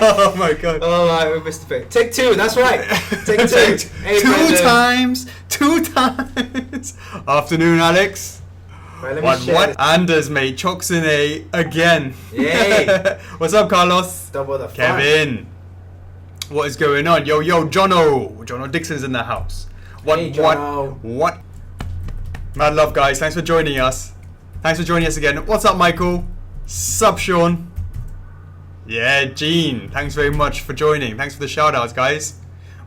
Oh my god. Oh, I missed a bit. Take two, that's right. Take two. Hey, Two times. Afternoon, Alex. Right, What? Anders made Chocks in A again. Yay. What's up, Carlos? Double the fun. Kevin. What is going on? Yo, Jono Dixon's in the house. Hey, Jono. What? Mad love, guys. Thanks for joining us. Thanks for joining us again. What's up, Michael? Sup, Sean? Yeah, Gene. Thanks very much for joining. Thanks for the shout outs, guys.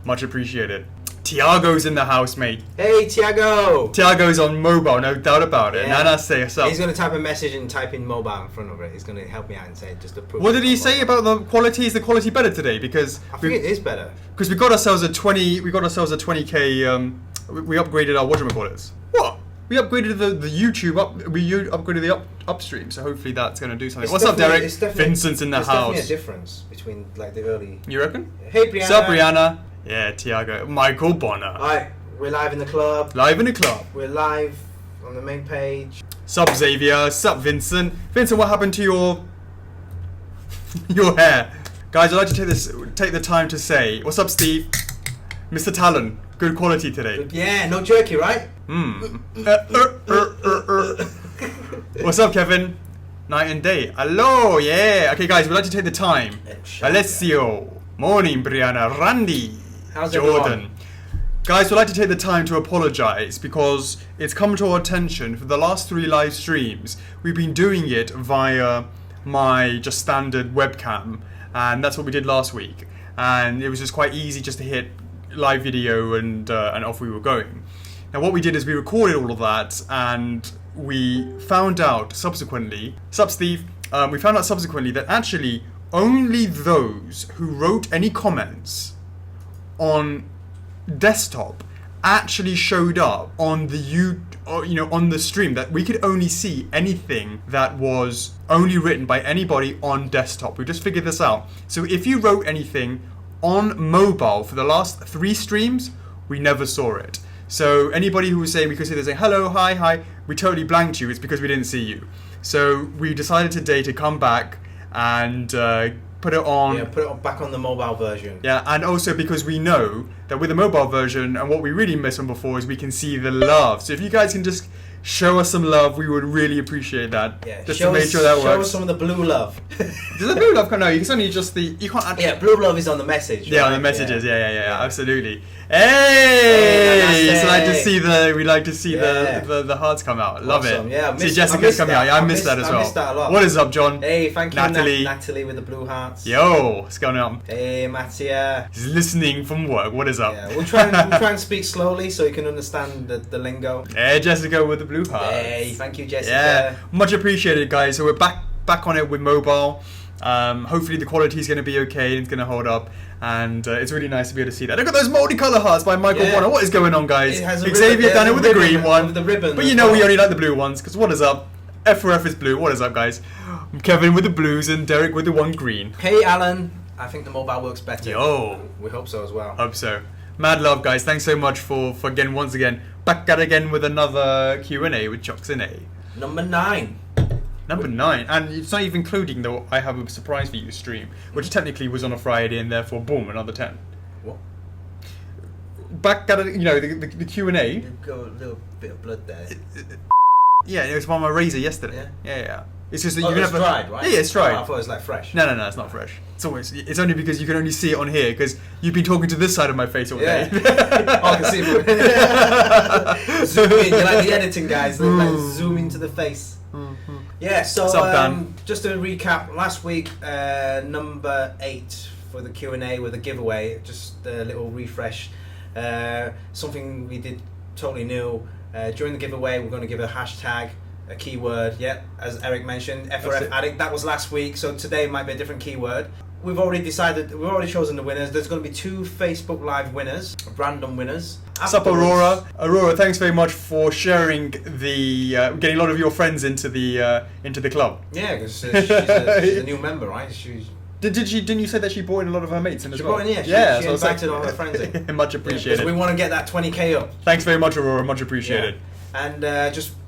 Much appreciated. Tiago's in the house, mate. Hey, Tiago. Tiago's on mobile, no doubt about it. Yeah. Nana, say what's up. He's going to type a message and type in mobile in front of it. He's going to help me out and say just to prove. What did he say about the quality? Is the quality better today? Because I think it is better. Because we got ourselves a 20. We got ourselves a 20k. We upgraded our whatchamacallits. What? We upgraded the YouTube up. We upgraded the upstream. So hopefully that's going to do something. What's up, Derek? Vincent's in the house. There's definitely a difference between like the early. You reckon? Hey, Brianna. What's up, Brianna? Yeah, Tiago. Michael Bonner. Alright, we're live in the club. Live in the club. We're live on the main page. Sup, Xavier. Sup, Vincent. Vincent, what happened to your hair? Guys, I'd like to take the time to say, what's up, Steve? Mr. Talon, good quality today. Yeah, no jerky, right? What's up, Kevin? Night and day. Hello, yeah. Okay, guys, we'd like to take the time. Alessio. Morning, Brianna. Randy. How's it Jordan. going? Guys, we'd like to take the time to apologise because it's come to our attention for the last 3 live streams. We've been doing it via my just standard webcam, and that's what we did last week. And it was just quite easy just to hit live video and off we were going. Now what we did is we recorded all of that, and we found out subsequently, sup Steve, we found out subsequently that actually only those who wrote any comments on desktop actually showed up on the on the stream, that we could only see anything that was only written by anybody on desktop. We just figured this out. So if you wrote anything on mobile for the last 3 streams, we never saw it. So anybody who was saying, we could see they're saying hello, hi, we totally blanked you, it's because we didn't see you. So we decided today to come back and put it on. Yeah, put it back on the mobile version. Yeah, and also because we know that with the mobile version, and what we really missed on before, is we can see the love. So if you guys can just show us some love, we would really appreciate that. Yeah, just to make sure that works. Show us some of the blue love. Does the blue love come? No, you can only just you can't add. Yeah, blue love is on the message. Yeah, right? on the messages. Yeah, absolutely. Hey, so we like to see the hearts come out. Love awesome. it. Yeah, see Jessica's coming out. Yeah, I missed that as well. I missed that a lot. What is up, John? Hey, thank you, Natalie. Natalie with the blue hearts. Yo, what's going on? Hey, Mattia. He's listening from work. What is up? Yeah, we'll try and speak slowly so you can understand the lingo. Hey, Jessica with the blue hearts. Hey, thank you, Jessica. Yeah, much appreciated, guys. So we're back on it with mobile. Hopefully the quality is going to be okay and it's going to hold up, and it's really nice to be able to see that. Look at those multicolour hearts by Michael Bonner. What is going on, guys? Xavier Dániel with the green one, the ribbon, but you know we only like the blue ones, because what is up? F4F is blue. What is up, guys? Kevin with the blues and Derek with the one green. Hey, Alan. I think the mobile works better. Yo, we hope so as well. Hope so. Mad love, guys. Thanks so much for once again back at again with another Q&A with Chocks in A. Number 9. Number 9, and it's not even including the I have a surprise for you stream, which technically was on a Friday, and therefore boom, another 10. What? Back at the Q&A. You've got a little bit of blood there. Yeah, it was on my razor yesterday. Yeah. It's just that it's dried, right? Yeah, it's dried. I thought it was like fresh. No, it's not fresh. It's only because you can only see it on here because you've been talking to this side of my face all day. I can see it. Zoom in. You're like the editing guys. They like zoom into the face. Yeah, so just to recap, last week, number 8 for the Q&A with a giveaway, just a little refresh. Something we did totally new. During the giveaway, we're going to give a hashtag, a keyword, as Eric mentioned, F4F Addict. That was last week, so today might be a different keyword. We've already chosen the winners. There's going to be 2 Facebook Live winners, random winners. What's up, Aurora? Aurora, thanks very much for sharing getting a lot of your friends into the club. Yeah, because she's a new member, right? Didn't you say that she brought in a lot of her mates in as well? She invited all her friends in. Much appreciated. We want to get that 20k up. Thanks very much, Aurora. Much appreciated. And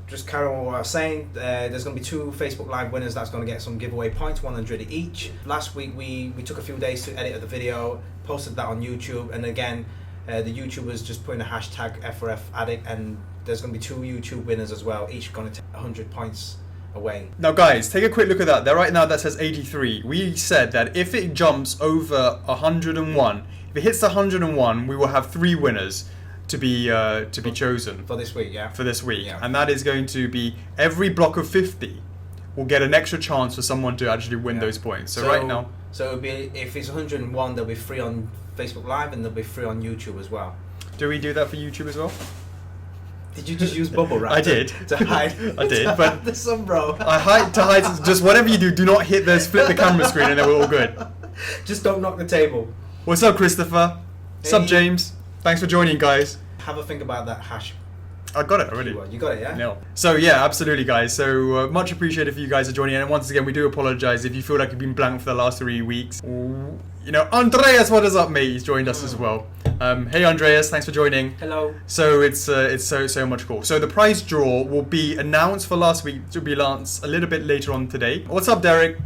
just carry on what I was saying. There's going to be 2 Facebook Live winners that's going to get some giveaway points, 100 each. Last week we took a few days to edit the video, posted that on YouTube, and again, the YouTubers just put in a hashtag F4F Addict, and there's going to be 2 YouTube winners as well, each going to take 100 points away. Now guys, take a quick look at that. There right now that says 83. We said that if it jumps over 101, if it hits the 101, we will have 3 winners to be chosen for this week, for this week, and that is going to be every block of 50 will get an extra chance for someone to actually win those points. So right now, it'll be, if it's 101, there'll be 3 on Facebook Live and there'll be 3 on YouTube as well. Do we do that for YouTube as well? Did you just use bubble wrap? I did. To hide. I did, but the sun, bro. I hide to hide. Just whatever you do not hit this. Flip the camera screen, and then we're all good. Just don't knock the table. What's up, Christopher? What's up, James? Thanks for joining, guys. Have a think about that hash. I got it already. You got it, yeah? No. So yeah, absolutely, guys. So much appreciated for you guys are joining in. And once again, we do apologise if you feel like you've been blank for the last 3 weeks. You know, Andreas, what is up, mate? He's joined us as well. Hey, Andreas, thanks for joining. Hello. So it's so much cool. So the prize draw will be announced for last week. It will be announced a little bit later on today. What's up, Derek?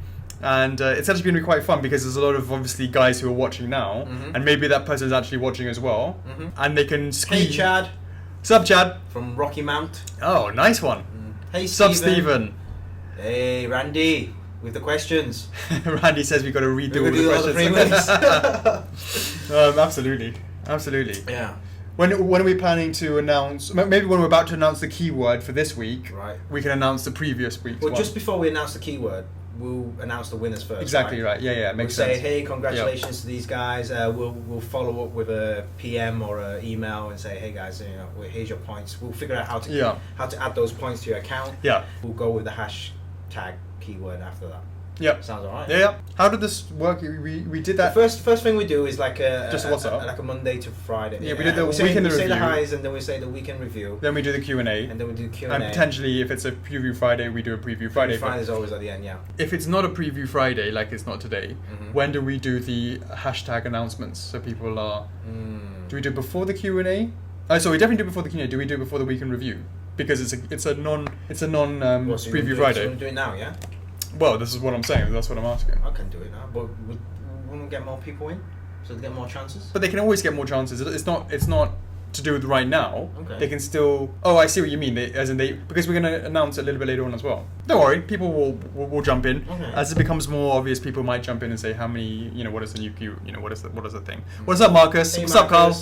And it's actually going to be quite fun because there's a lot of obviously guys who are watching now, and maybe that person is actually watching as well, and they can ski. Hey, Chad. What's up, Chad? From Rocky Mount. Oh, nice one. Hey, Stephen. Sup, Stephen. Hey, Randy, with the questions. Randy says we've got to redo all the questions. Absolutely. Yeah. When are we planning to announce? Maybe when we're about to announce the keyword for this week, right? We can announce the previous week's one. Just before we announce the keyword, we'll announce the winners first. Exactly right. Yeah, makes sense. We'll say, hey, congratulations to these guys. We'll follow up with a PM or an email and say, hey guys, you know, here's your points. We'll figure out how to add those points to your account. Yeah. We'll go with the hashtag keyword after that. Yep. Sounds alright. Yeah. How did this work? We did that. The first thing we do is like like a Monday to Friday. Yeah, we did the weekend review. We say the highs and then we say the weekend review. Then we do the Q&A. And then we do Q&A. And potentially, if it's a preview Friday, we do a preview Friday. Friday's always at the end, yeah. If it's not a preview Friday, like it's not today, when do we do the hashtag announcements? So people are. Do we do it before the Q&A? So we definitely do it before the Q&A. Do we do it before the weekend review? Because it's a non preview Friday. So we do it now, yeah. Well, this is what I'm saying. That's what I'm asking. I can do it now, but wouldn't we get more people in, so they get more chances? But they can always get more chances. It's not to do with right now. Okay. They can still. Oh, I see what you mean. Because we're going to announce it a little bit later on as well. Don't worry, people will jump in as it becomes more obvious. People might jump in and say how many. What is the new queue? What is the thing? What's up, Marcus? Hey, What's up, Carl?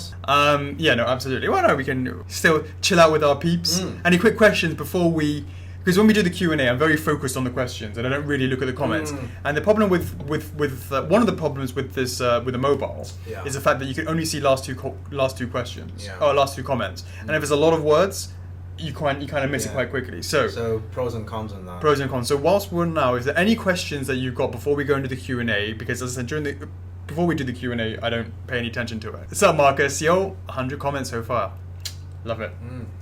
Yeah, no, absolutely. Well, no, we can still chill out with our peeps. Any quick questions before we? Because when we do the Q&A, I'm very focused on the questions and I don't really look at the comments. And the problem with one of the problems with this with the mobile is the fact that you can only see last two questions or last two comments. And if there's a lot of words, you kind of miss it quite quickly. So pros and cons on that. Pros and cons. So whilst we're now, is there any questions that you've got before we go into the Q&A? Because as I said before we do the Q&A, I don't pay any attention to it. What's up, Marcus? 100 comments so far. Love it.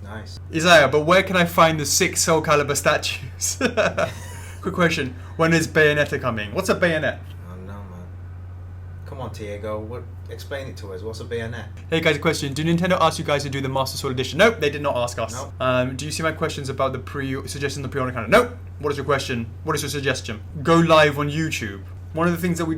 Nice. Isaiah, but where can I find the 6 Soul Calibur statues? Quick question. When is Bayonetta coming? What's a bayonet? Oh no, man. Come on, Diego. Explain it to us. What's a bayonet? Hey guys, a question. Did Nintendo ask you guys to do the Master Sword Edition? Nope, they did not ask us. Nope. Do you see my questions about the suggesting the pre-order calendar? Nope. What is your question? What is your suggestion? Go live on YouTube. One of the things that we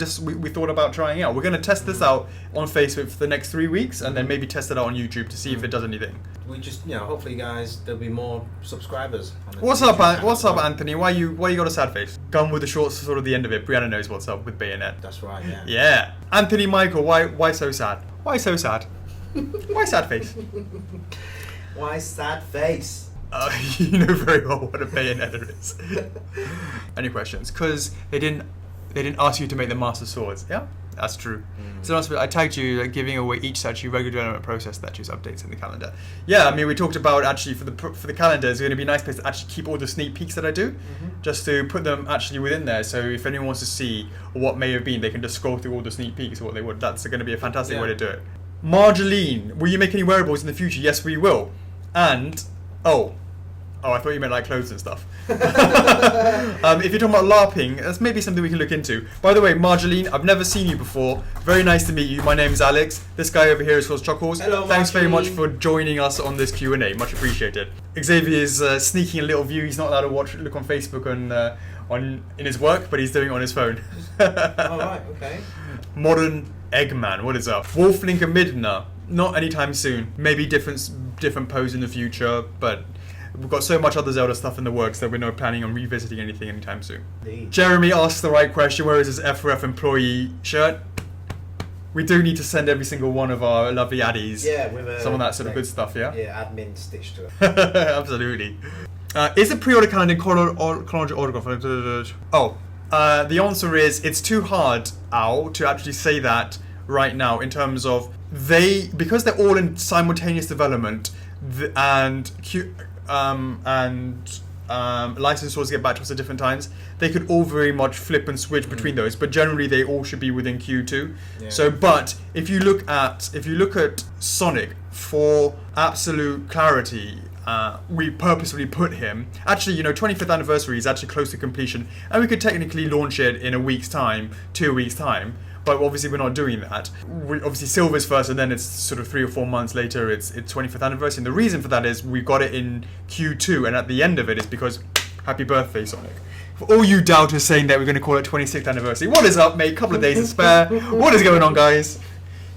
thought about trying out. We're going to test this out on Facebook for the next 3 weeks and then maybe test it out on YouTube to see if it does anything. We just, hopefully guys, there'll be more subscribers. What's up, Anthony? Why you got a sad face? Gone with the shorts sort of the end of it. Brianna knows what's up with Bayonet. That's right, yeah. Yeah. Anthony Michael, why so sad? Why so sad? Why sad face? Why sad face? You know very well what a Bayonetta is. Any questions? Because they didn't ask you to make the Master Swords. Yeah, that's true. So I tagged you giving away each statue, regular development process statues, updates in the calendar. Yeah, I mean we talked about actually for the calendar, it's going to be a nice place to actually keep all the sneak peeks that I do, just to put them actually within there. So if anyone wants to see what may have been, they can just scroll through all the sneak peeks of what they would. That's going to be a fantastic way to do it. Marjoline, will you make any wearables in the future? Yes, we will. And Oh, I thought you meant like clothes and stuff. If you're talking about LARPing, that's maybe something we can look into. By the way, Marjeline, I've never seen you before. Very nice to meet you. My name's Alex. This guy over here is called Chocks. Hello, Thanks very much Marjeline. for joining us on this Q&A. Much appreciated. Xavier's sneaking a little view. He's not allowed to look on Facebook in his work, but he's doing it on his phone. Alright, okay. Modern Eggman, what is up? Wolflink and Midna, not anytime soon. Maybe different pose in the future, but we've got so much other Zelda stuff in the works that we're not planning on revisiting anything anytime soon. Indeed. Jeremy asked the right question, where is his F4F employee shirt? We do need to send every single one of our lovely addies with some of that sort of good stuff, yeah? Yeah, admin stitched to it. Absolutely. Is the pre-order calendar in chronological order? The answer is it's too hard, Al, to actually say that right now in terms of because they're all in simultaneous development licensors get back to us at different times. They could all very much flip and switch between those, but generally they all should be within Q2. Yeah. So, but if you look at Sonic, for absolute clarity, we purposefully put him. Actually, 25th anniversary is actually close to completion, and we could technically launch it in a week's time, 2 weeks' time. But obviously we're not doing that. Obviously Silver's first, and then it's sort of 3 or 4 months later, it's 25th anniversary. And the reason for that is we got it in Q2, and at the end of it is because happy birthday, Sonic. For all you doubters saying that we're going to call it 26th anniversary, what is up, mate? Couple of days to spare. What is going on, guys?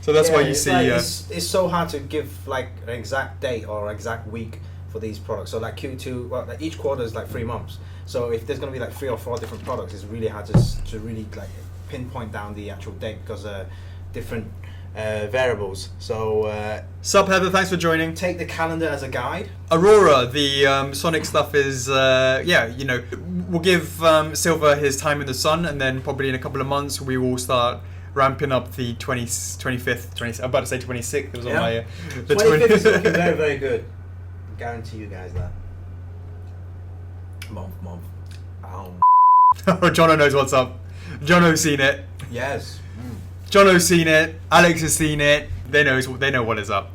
So that's why you see... it's so hard to give like an exact date or exact week for these products. So like Q2, like each quarter is like 3 months. So if there's going to be like 3 or 4 different products, it's really hard to really like pinpoint down the actual date because different variables. So Sup Heather, thanks for joining. Take the calendar as a guide. Aurora, the Sonic stuff is we'll give Silver his time in the sun, and then probably in a couple of months we will start ramping up the 25th, I'm about to say 26th. It was on my the 25th is looking very, very good. I guarantee you guys that. Month. Oh, Jono knows what's up. Jono's seen it. Yes. Jono's seen it. Alex has seen it. They know what is up.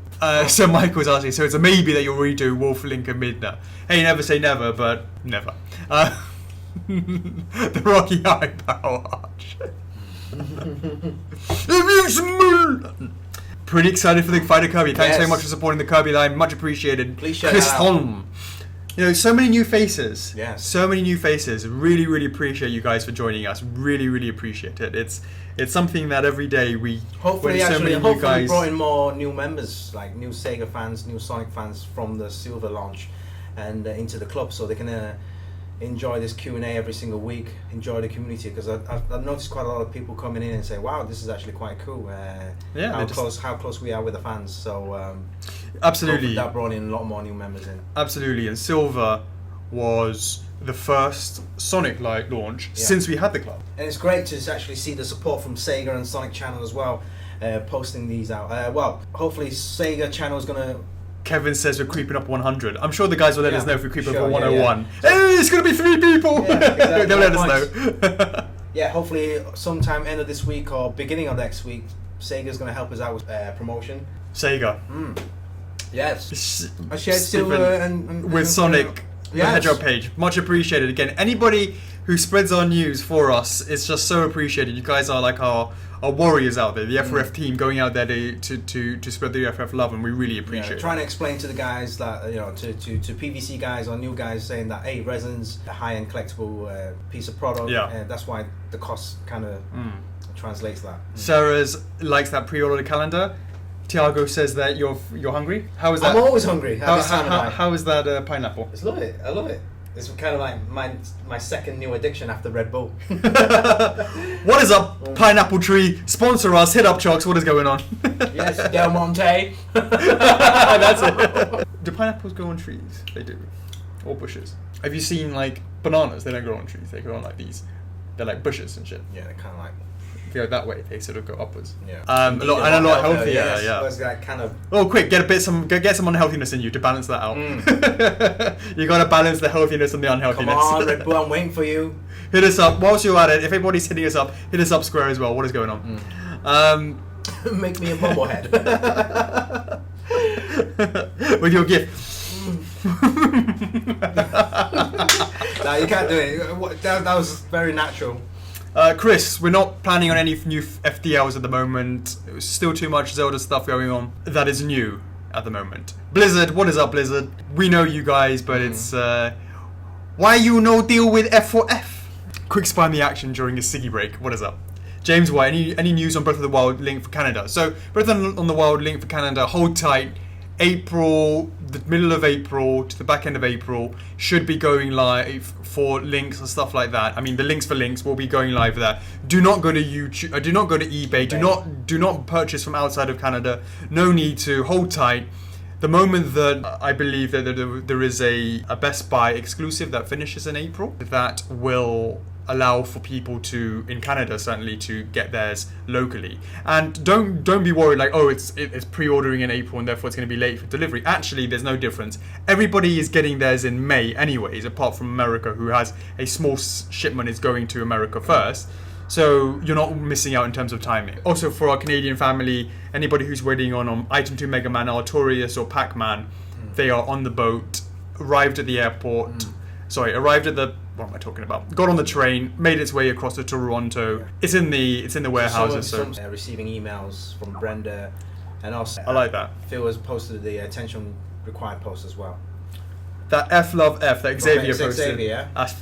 So Michael's asking, so it's a maybe that you'll redo Wolflink and Midna. Hey, never say never, but never. The Rocky Eyebrow Arch. Pretty excited for the Fighter Kirby. Thanks so much for supporting the Kirby line. Much appreciated. Please share that out. So many new faces. Yes. So many new faces. Really, really appreciate you guys for joining us. Really, really appreciate it. It's something that every day we hopefully brought in more new members, like new Sega fans, new Sonic fans from the Silver launch, and into the club, so they can enjoy this Q&A every single week. Enjoy the community, because I've noticed quite a lot of people coming in and say, "Wow, this is actually quite cool." How close we are with the fans. So. Absolutely. That brought in a lot more new members in. Absolutely, and Silver was the first Sonic launch since we had the club. And it's great to actually see the support from Sega and Sonic Channel as well, posting these out. Hopefully Sega Channel is going to... Kevin says we're creeping up 100. I'm sure the guys will let us know if we creep up 101. Hey, it's going to be 3 people! Yeah, exactly. They'll let us know. Hopefully sometime end of this week or beginning of next week, Sega's going to help us out with promotion. Sega. Yes. I shared Silver and with Sonic, the Hedgehog page. Much appreciated. Again, anybody who spreads our news for us, it's just so appreciated. You guys are like our warriors out there, the F4F team going out there to spread the F4F love, and we really appreciate it. Trying to explain to the guys that, to PVC guys or new guys, saying that, hey, resin's a high-end collectible piece of product, and that's why the cost kind of translates that. Sarah's likes that pre-order calendar. Tiago says that you're hungry. How is that? I'm always hungry. How is that pineapple? I love it. It's kind of like my second new addiction after Red Bull. What is up, Pineapple Tree? Sponsor us. Hit up Chocks. What is going on? Yes, Del Monte. That's it. Do pineapples grow on trees? They do. Or bushes. Have you seen like bananas? They don't grow on trees. They grow on like these. They're like bushes and shit. Yeah, they're kind of like... Go that way, they sort of go upwards. Yeah. A lot healthier. Yes. Yeah. It's like kind of... Oh, quick! Get some unhealthiness in you to balance that out. You gotta balance the healthiness and the unhealthiness. Come on, Red Bull, I'm waiting for you. Hit us up whilst you're at it. If anybody's hitting us up, hit us up square as well. What is going on? Make me a bobblehead with your gift. No, you can't do it. That was very natural. Chris, we're not planning on any new FDLs at the moment. There's still too much Zelda stuff going on. That is new at the moment. Blizzard, what is up, Blizzard? We know you guys, but it's... why you no deal with F4F? Quick spy in the action during a Siggy break. What is up? James White, any news on Breath of the Wild link for Canada? So, Breath of the Wild link for Canada, hold tight. April, the middle of April to the back end of April, should be going live for links and stuff like that. I mean, the links for links will be going live there. Do not go to YouTube. Do not go to eBay. Do not purchase from outside of Canada. No need to. Hold tight. The moment that I believe that there is a Best Buy exclusive that finishes in April, that will allow for people to, in Canada certainly, to get theirs locally. And don't be worried like, oh, it's pre-ordering in April and therefore it's going to be late for delivery. Actually, there's no difference. Everybody is getting theirs in May anyways, apart from America, who has a small shipment is going to America first. So you're not missing out in terms of timing. Also, for our Canadian family, anybody who's waiting on Item 2 Mega Man, Artorias or Pac-Man, they are on the boat, arrived at the airport, arrived at the... What am I talking about? Got on the train, made its way across to Toronto. Yeah. It's in the warehouses. So receiving emails from Brenda, and also I like that. Phil has posted the attention required post as well. That F love F that Xavier posted. Xavier, yeah. That's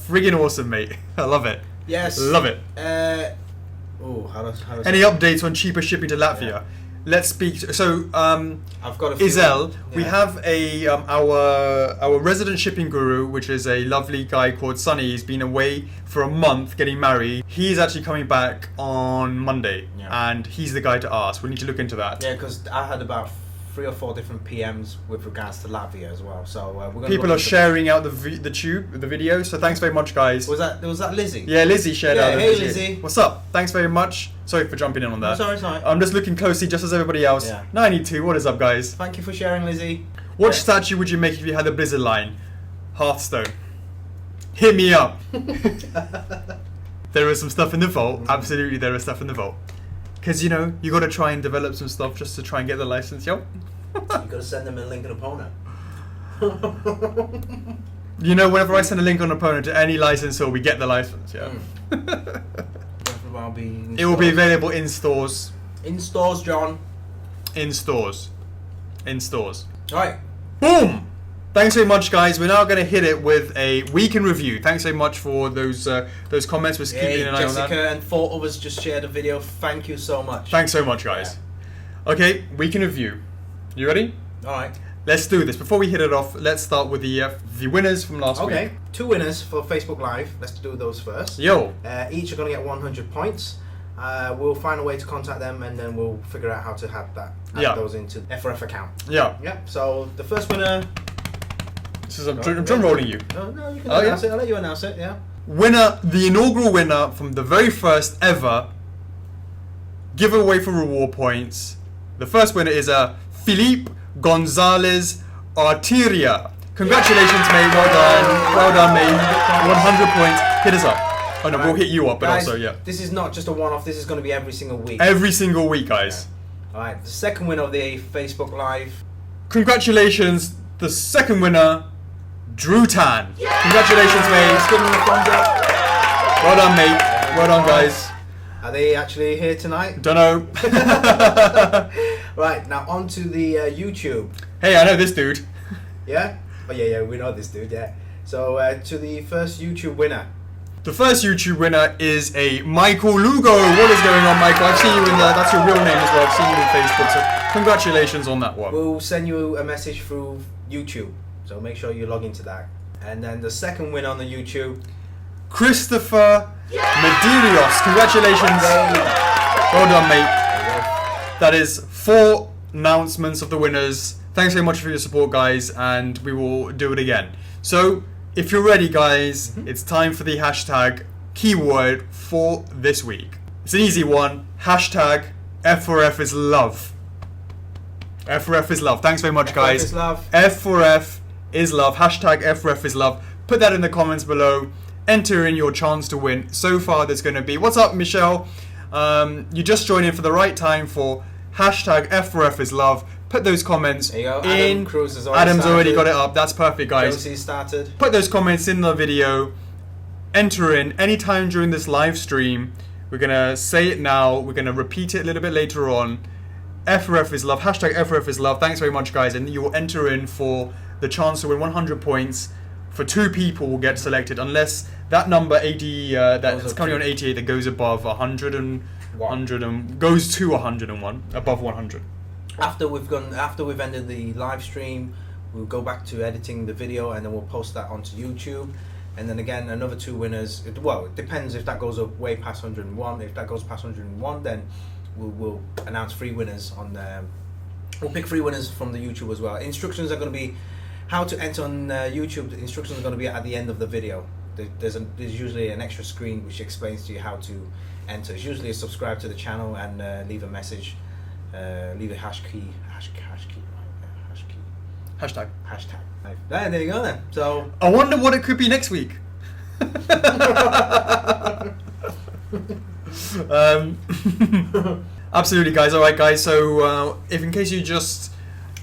friggin' awesome, mate. I love it. Yes. Love it. How does any updates on cheaper shipping to Latvia? Yeah. Let's speak. So, I've got a few. Izel, we have a our resident shipping guru, which is a lovely guy called Sonny. He's been away for a month getting married. He's actually coming back on Monday, and he's the guy to ask. We need to look into that. Yeah, because I had about 3 or 4 different PMs with regards to Latvia as well. So we're going. People are sharing out the video. So thanks very much, guys. Was that Lizzie? Yeah, Lizzie shared out. Hey, Lizzie. What's up? Thanks very much. Sorry for jumping in on that. Sorry. I'm just looking closely, just as everybody else. Yeah. 92. What is up, guys? Thank you for sharing, Lizzie. What statue would you make if you had a Blizzard line? Hearthstone. Hit me up. There is some stuff in the vault. Absolutely, there is stuff in the vault. Because, you got to try and develop some stuff just to try and get the license, yo. You got to send them a link on opponent. Whenever I send a link on opponent to any licensor, we get the license, yeah. It will be available in stores. In stores, John. In stores. Alright. Boom! Thanks very much, guys. We're now going to hit it with a week in review. Thanks very much for those comments. We're keeping an eye on that. Jessica and 4 others just shared a video. Thank you so much. Thanks so much, guys. Yeah. Okay, week in review. You ready? Alright. Let's do this. Before we hit it off, let's start with the winners from last week. Okay, 2 winners for Facebook Live. Let's do those first. Yo. Each are going to get 100 points. We'll find a way to contact them, and then we'll figure out how to add those into the F4F account. Yeah. Yep. So the first winner. This is I'm drum rolling you. No, you can announce it. I'll let you announce it. Yeah. Winner, the inaugural winner from the very first ever giveaway for reward points. The first winner is Philippe Gonzalez Arteria. Congratulations, mate. Well done, mate. 100 points. Hit us up. Oh no, we'll hit you up, but guys, also, yeah. This is not just a one-off. This is going to be every single week. Every single week, guys. Yeah. All right. The second winner of the Facebook Live. Congratulations, the second winner, Drew Tan. Yeah! Congratulations, mate. Let's give him a thumbs up. Well done, mate. Well done, guys. Are they actually here tonight? Don't know. Right, now on to the YouTube. Hey, I know this dude. Yeah? Oh, yeah, we know this dude, yeah. So, to the first YouTube winner. The first YouTube winner is a Michael Lugo. What is going on, Michael? I've seen you in there. That's your real name as well. I've seen you on Facebook, so congratulations on that one. We'll send you a message through YouTube, so make sure you log into that. And then the second winner on the YouTube, Christopher Medeiros. Congratulations. Well done, mate. That is 4 announcements of the winners. Thanks very much for your support, guys, and we will do it again. So, if you're ready, guys, it's time for the hashtag keyword for this week. It's an easy one. Hashtag F4F is love. F4F is love. Thanks very much, guys. F4F is love. F4F is love. Hashtag F4F is love. Put that in the comments below. Enter in your chance to win. So far, there's going to be... What's up, Michelle? You just joined in for the right time for hashtag F4F is love. Put those comments There you go. in. Adam's already got it up. That's perfect, guys. Josie started. Put those comments in the video. Enter in anytime during this live stream. We're going to say it now. We're going to repeat it a little bit later on. F4F is love. Hashtag F4F is love. Thanks very much, guys. And you will enter in for the chance to win 100 points. For 2 people will get selected, unless that number 80 that's currently on 88 that goes above 100 and 100 and goes to 101, above 100. After we've ended the live stream, we'll go back to editing the video, and then we'll post that onto YouTube. And then again, another 2 winners. Well, it depends if that goes up way past 101. If that goes past 101, then we'll announce 3 winners on the. We'll pick 3 winners from the YouTube as well. Instructions are going to be how to enter on YouTube. The instructions are going to be at the end of the video. There's usually an extra screen which explains to you how to enter. It's usually subscribe to the channel and leave a message, leave a hash key. Hashtag. There you go then. So I wonder what it could be next week. Absolutely, guys. All right, guys. So if in case you just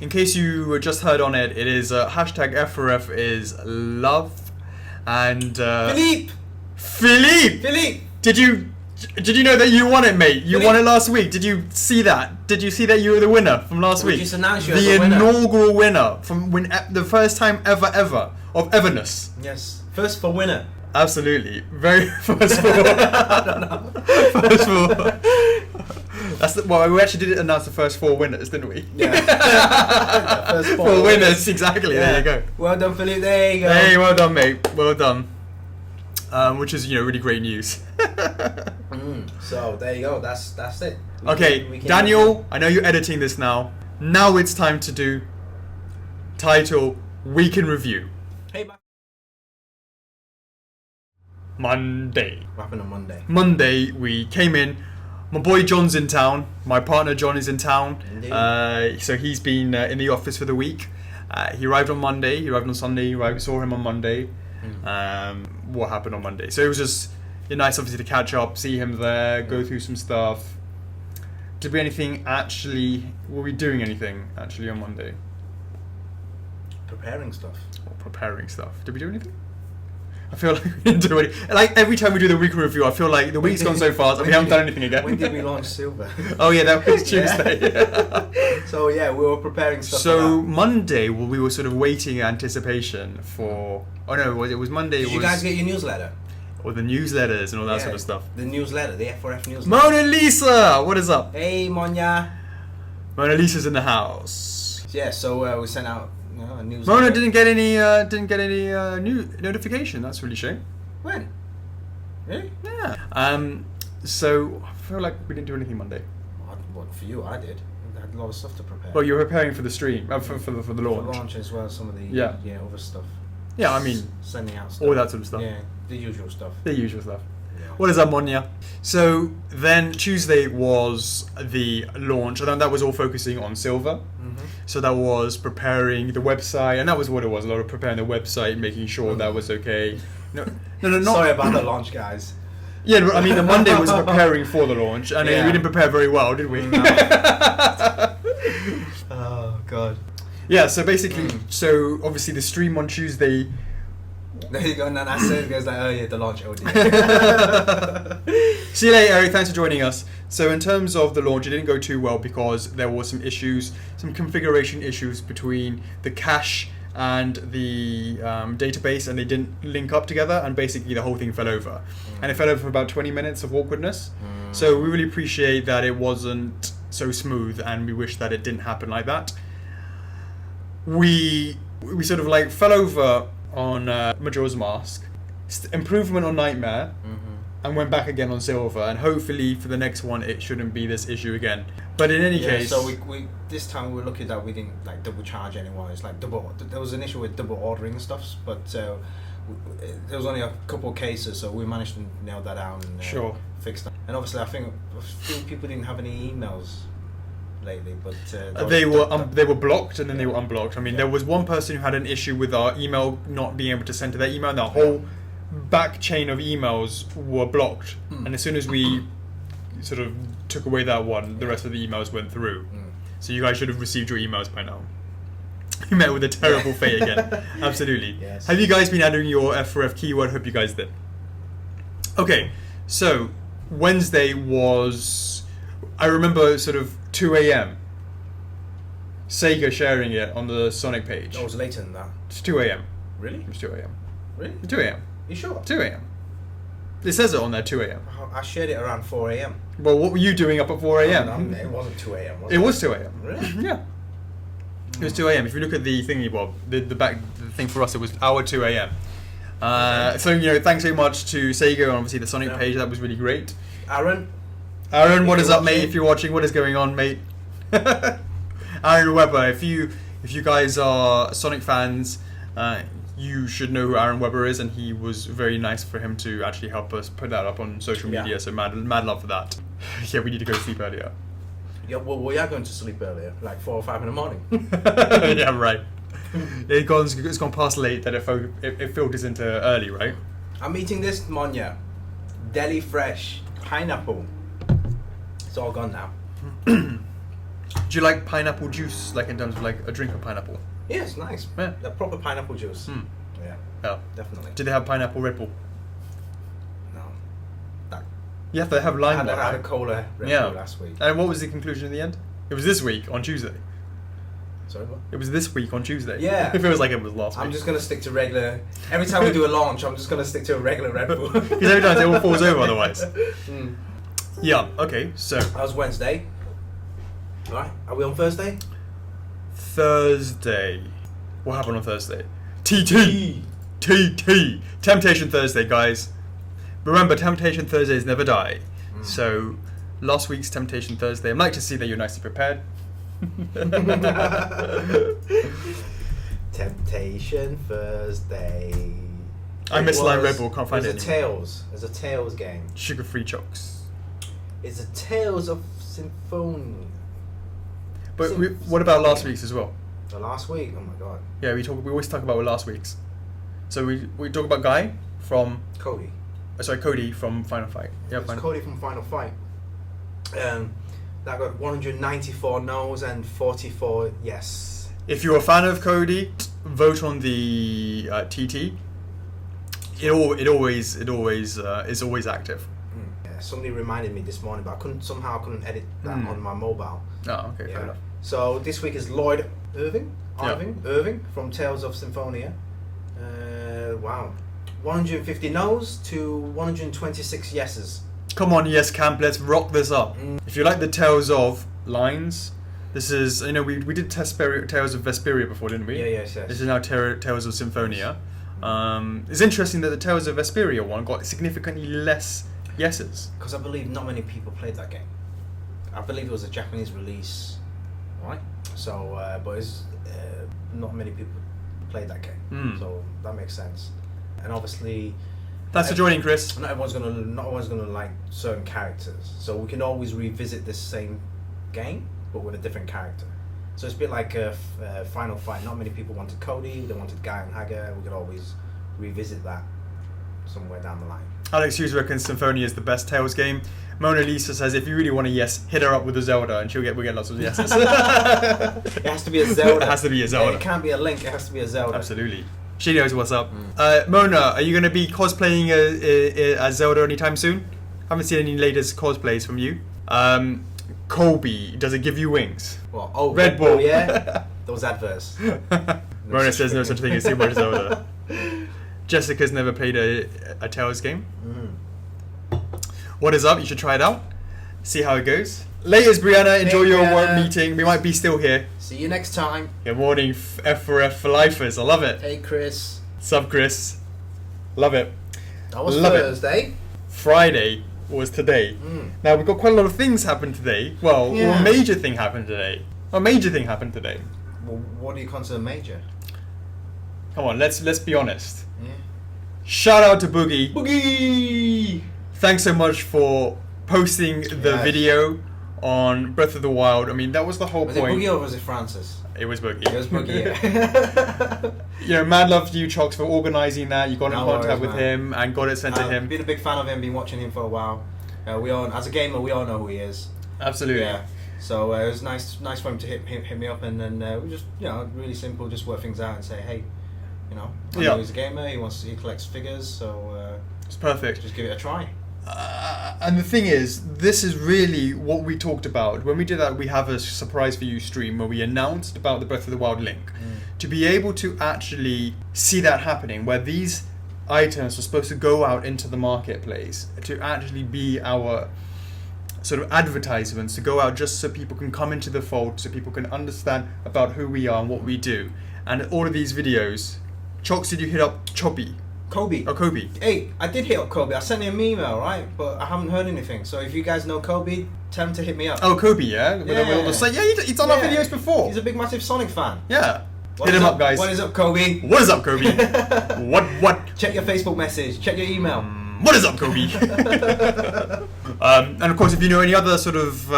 heard on it, it is hashtag F4F is love, and Philippe. Did you know that you won it, mate? You won it last week. Did you see that? Did you see that you were the winner from last week? Just announced you the as the winner. Inaugural winner from the first time ever of everness. Yes, first for winner. Absolutely, very first for. I don't know. First for. That's we actually did announce the first 4 winners, didn't we? Yeah. First 4 winners, exactly. Yeah. There you go. Well done, Philippe. There you go. Hey, well done, mate. Well done. Which is really great news. So there you go. That's it. Okay, Dániel, I know you're editing this now. Now it's time to do title Week in Review. Hey, man. Monday. What happened on Monday? Monday we came in. My boy John's in town. My partner John is in town. So he's been in the office for the week. He arrived on Monday. He arrived on Sunday. We saw him on Monday. What happened on Monday? So it was just nice, obviously, to catch up, see him there, go through some stuff. Were we doing anything actually on Monday? Preparing stuff. Did we do anything? I feel like we didn't do anything. Like every time we do the week review, I feel like the week's gone so fast and we haven't done anything again. When did we launch Silver? Oh yeah, that was Tuesday. So yeah, we were preparing stuff. So Monday, we were sort of waiting in anticipation for. Oh no, it was Monday. Did you guys get your newsletter? Or the newsletters and all that sort of stuff. The newsletter, the F4F newsletter. Mona Lisa, what is up? Hey, Monya. Mona Lisa's in the house. Yeah, so we sent out a newsletter. Mona didn't get any new notification. That's really shame. When? Really? Yeah. So I feel like we didn't do anything Monday. What for you? I did. I had a lot of stuff to prepare. Well, you were preparing for the stream, for the launch. For the launch as well, some of the other stuff. Yeah, I mean, sending out stuff. All that sort of stuff. Yeah, the usual stuff. Yeah. What is up, Monya? So then Tuesday was the launch, and that was all focusing on Silver. Mm-hmm. So that was preparing the website, and that was what it was. A lot of preparing the website, making sure that was okay. No, not. Sorry about the launch, guys. Yeah, but I mean, the Monday was preparing for the launch, and we didn't prepare very well, did we? No. Oh God. Yeah, so basically, so obviously the stream on Tuesday. There you go, and then I said it goes like, oh yeah, the launch. Oh dear. See you later, Eric. Thanks for joining us. So in terms of the launch, it didn't go too well because there was some issues, some configuration issues between the cache and the database, and they didn't link up together, and basically the whole thing fell over. And it fell over for about 20 minutes of awkwardness. So we really appreciate that it wasn't so smooth, and we wish that it didn't happen like that. We sort of like fell over on Majora's Mask, improvement on Nightmare, and went back again on Silver, and hopefully for the next one it shouldn't be this issue again. But in any case, so we this time we were lucky that we didn't like double charge anyone. It's like double. There was an issue with double ordering stuff, but there was only a couple of cases, so we managed to nail that down and fix that. And obviously, I think a few people didn't have any emails lately, but they were blocked and then they were unblocked. I mean, there was one person who had an issue with our email not being able to send to their email, and the whole back chain of emails were blocked. And as soon as we sort of took away that one, the rest of the emails went through. So you guys should have received your emails by now. You met with a terrible fate again. Absolutely. Yes. Have you guys been adding your F4F keyword? Hope you guys did. Okay, so Wednesday was, I remember sort of 2 a.m. Sega sharing it on the Sonic page. It was later than that. It's 2 a.m. Really? It was 2 a.m. Really? 2 a.m. You sure? 2 a.m. It says it on there, 2 a.m. I shared it around 4 a.m. Well, what were you doing up at 4 a.m.? It wasn't 2 a.m. It was 2 a.m. Really? Yeah. It was 2 a.m. If you look at the thingy, Bob, the thing for us, it was our 2 a.m. So, you know, thanks so much to Sega and obviously the Sonic page. That was really great. Aaron, what is up, mate? If you're watching, what is going on, mate? Aaron Webber. If you guys are Sonic fans, you should know who Aaron Webber is, and he was very nice for him to actually help us put that up on social media. Yeah. So mad love for that. Yeah, we need to go to sleep earlier. Yeah, well, we are going to sleep earlier, like 4 or 5 in the morning. Yeah, right. It's gone past late that it filters into early, right? I'm eating this Monya, deli fresh pineapple. It's all gone now. Do you like pineapple juice, like in terms of like a drink of pineapple? Yeah, it's nice. Yeah. The proper pineapple juice. Hmm. Yeah, Yeah. definitely. Did they have pineapple Red Bull? No. That, Yeah, they have lime one, I had a right? cola Red Yeah. Bull last week. And what was the conclusion in the end? It was this week on Tuesday. Sorry, what? It was this week on Tuesday. Yeah. It feels like it was last week. I'm just going to stick to regular... Every time we do a launch, I'm just going to stick to a regular Red Bull. Because every time it all falls over otherwise. Mm. Yeah, okay, so... That was Wednesday. Alright, are we on Thursday? Thursday. What happened on Thursday? TT! TT! Temptation Thursday, guys. Remember, Temptation Thursdays never die. So, last week's Temptation Thursday, I'd like to see that you're nicely prepared. Temptation Thursday. I miss Lime Red Bull, can't find it anymore. There's a Tails game. Sugar-free Chocks. It's a Tales of Symphonia. But what about last week's as well? The last week? Oh my god. Yeah, we always talk about last week's. So we talk about Guy from... Cody. Cody from Final Fight. Yeah, It's Cody from Final Fight. That got 194 no's and 44 yes. If you're a fan of Cody, vote on the TT. It always is always active. Yeah, somebody reminded me this morning, but I couldn't edit that on my mobile. Oh, okay, fair enough. So this week is Lloyd Irving Yeah. from Tales of Symphonia. Wow, 150 no's to 126 yeses. Come on, yes camp, let's rock this up. If you like the Tales of lines, this is, you know, we did Tales of Vesperia before, didn't we? Yeah, yes. This is now Tales of Symphonia. It's interesting that the Tales of Vesperia one got significantly less yeses. Because I believe not many people played that game. I believe it was a Japanese release, right? So, but it's, not many people played that game. So that makes sense. And obviously, Thanks for joining, Chris. not everyone's gonna like certain characters. So we can always revisit this same game, but with a different character. So it's a bit like a Final Fight. Not many people wanted Cody. They wanted Guy and Hager. We could always revisit that somewhere down the line. Alex Hughes reckons Symphonia is the best Tales game. Mona Lisa says if you really want a yes, hit her up with a Zelda and we'll get lots of yeses. It has to be a Zelda. It has to be a Zelda. It can't be a Link. It has to be a Zelda. Absolutely. She knows what's up. Mona, are you going to be cosplaying as Zelda anytime soon? Haven't seen any latest cosplays from you. Colby, does it give you wings? Well, oh, Red Bull. yeah. Those adverts. Mona says no such thing as Super Zelda. Jessica's never played a Tales game. What is up? You should try it out. See how it goes. Laters, Brianna. Enjoy your work meeting. We might be still here. See you next time. Good morning, F4F for lifers. I love it. Hey, Chris. Sup, Chris. Love it. That was Love it. Thursday. Friday was today. Now, we've got quite a lot of things happen today. Well, Yeah. a major thing happened today. A major thing happened today. Well, what do you consider major? Come on, let's be honest. Yeah. Shout out to Boogie. Boogie! Thanks so much for posting the Yes. video on Breath of the Wild. I mean, that was the whole Was it point. Boogie or was it Francis? It was Boogie. It was Boogie, yeah. You know, mad love to you, Chocks, for organising that. You got in No contact worries, with man. him and got it sent to him. Been a big fan of him, been watching him for a while. We all, as a gamer, we all know who he is. Absolutely. Yeah. So it was nice for him to hit me up, and then we just, really simple, just work things out and say, hey, I know he's a gamer, he collects figures, so it's perfect. Just give it a try. And the thing is, this is really what we talked about. When we did that, we have a surprise for you stream where we announced about the Breath of the Wild link. To be able to actually see that happening, where these items are supposed to go out into the marketplace, to actually be our sort of advertisements, to go out just so people can come into the fold, so people can understand about who we are and what we do. And all of these videos, Chocks, did you hit up Kobe? Kobe. Hey, I did hit up Kobe. I sent him an email, right? But I haven't heard anything. So if you guys know Kobe, tell him to hit me up. Oh, Kobe, yeah? He's done our videos before. He's a big, massive Sonic fan. Yeah. Hit him up, guys. What is up, Kobe? What is up, Kobe? What? Check your Facebook message. Check your email. What is up, Kobe? And of course, if you know any other sort of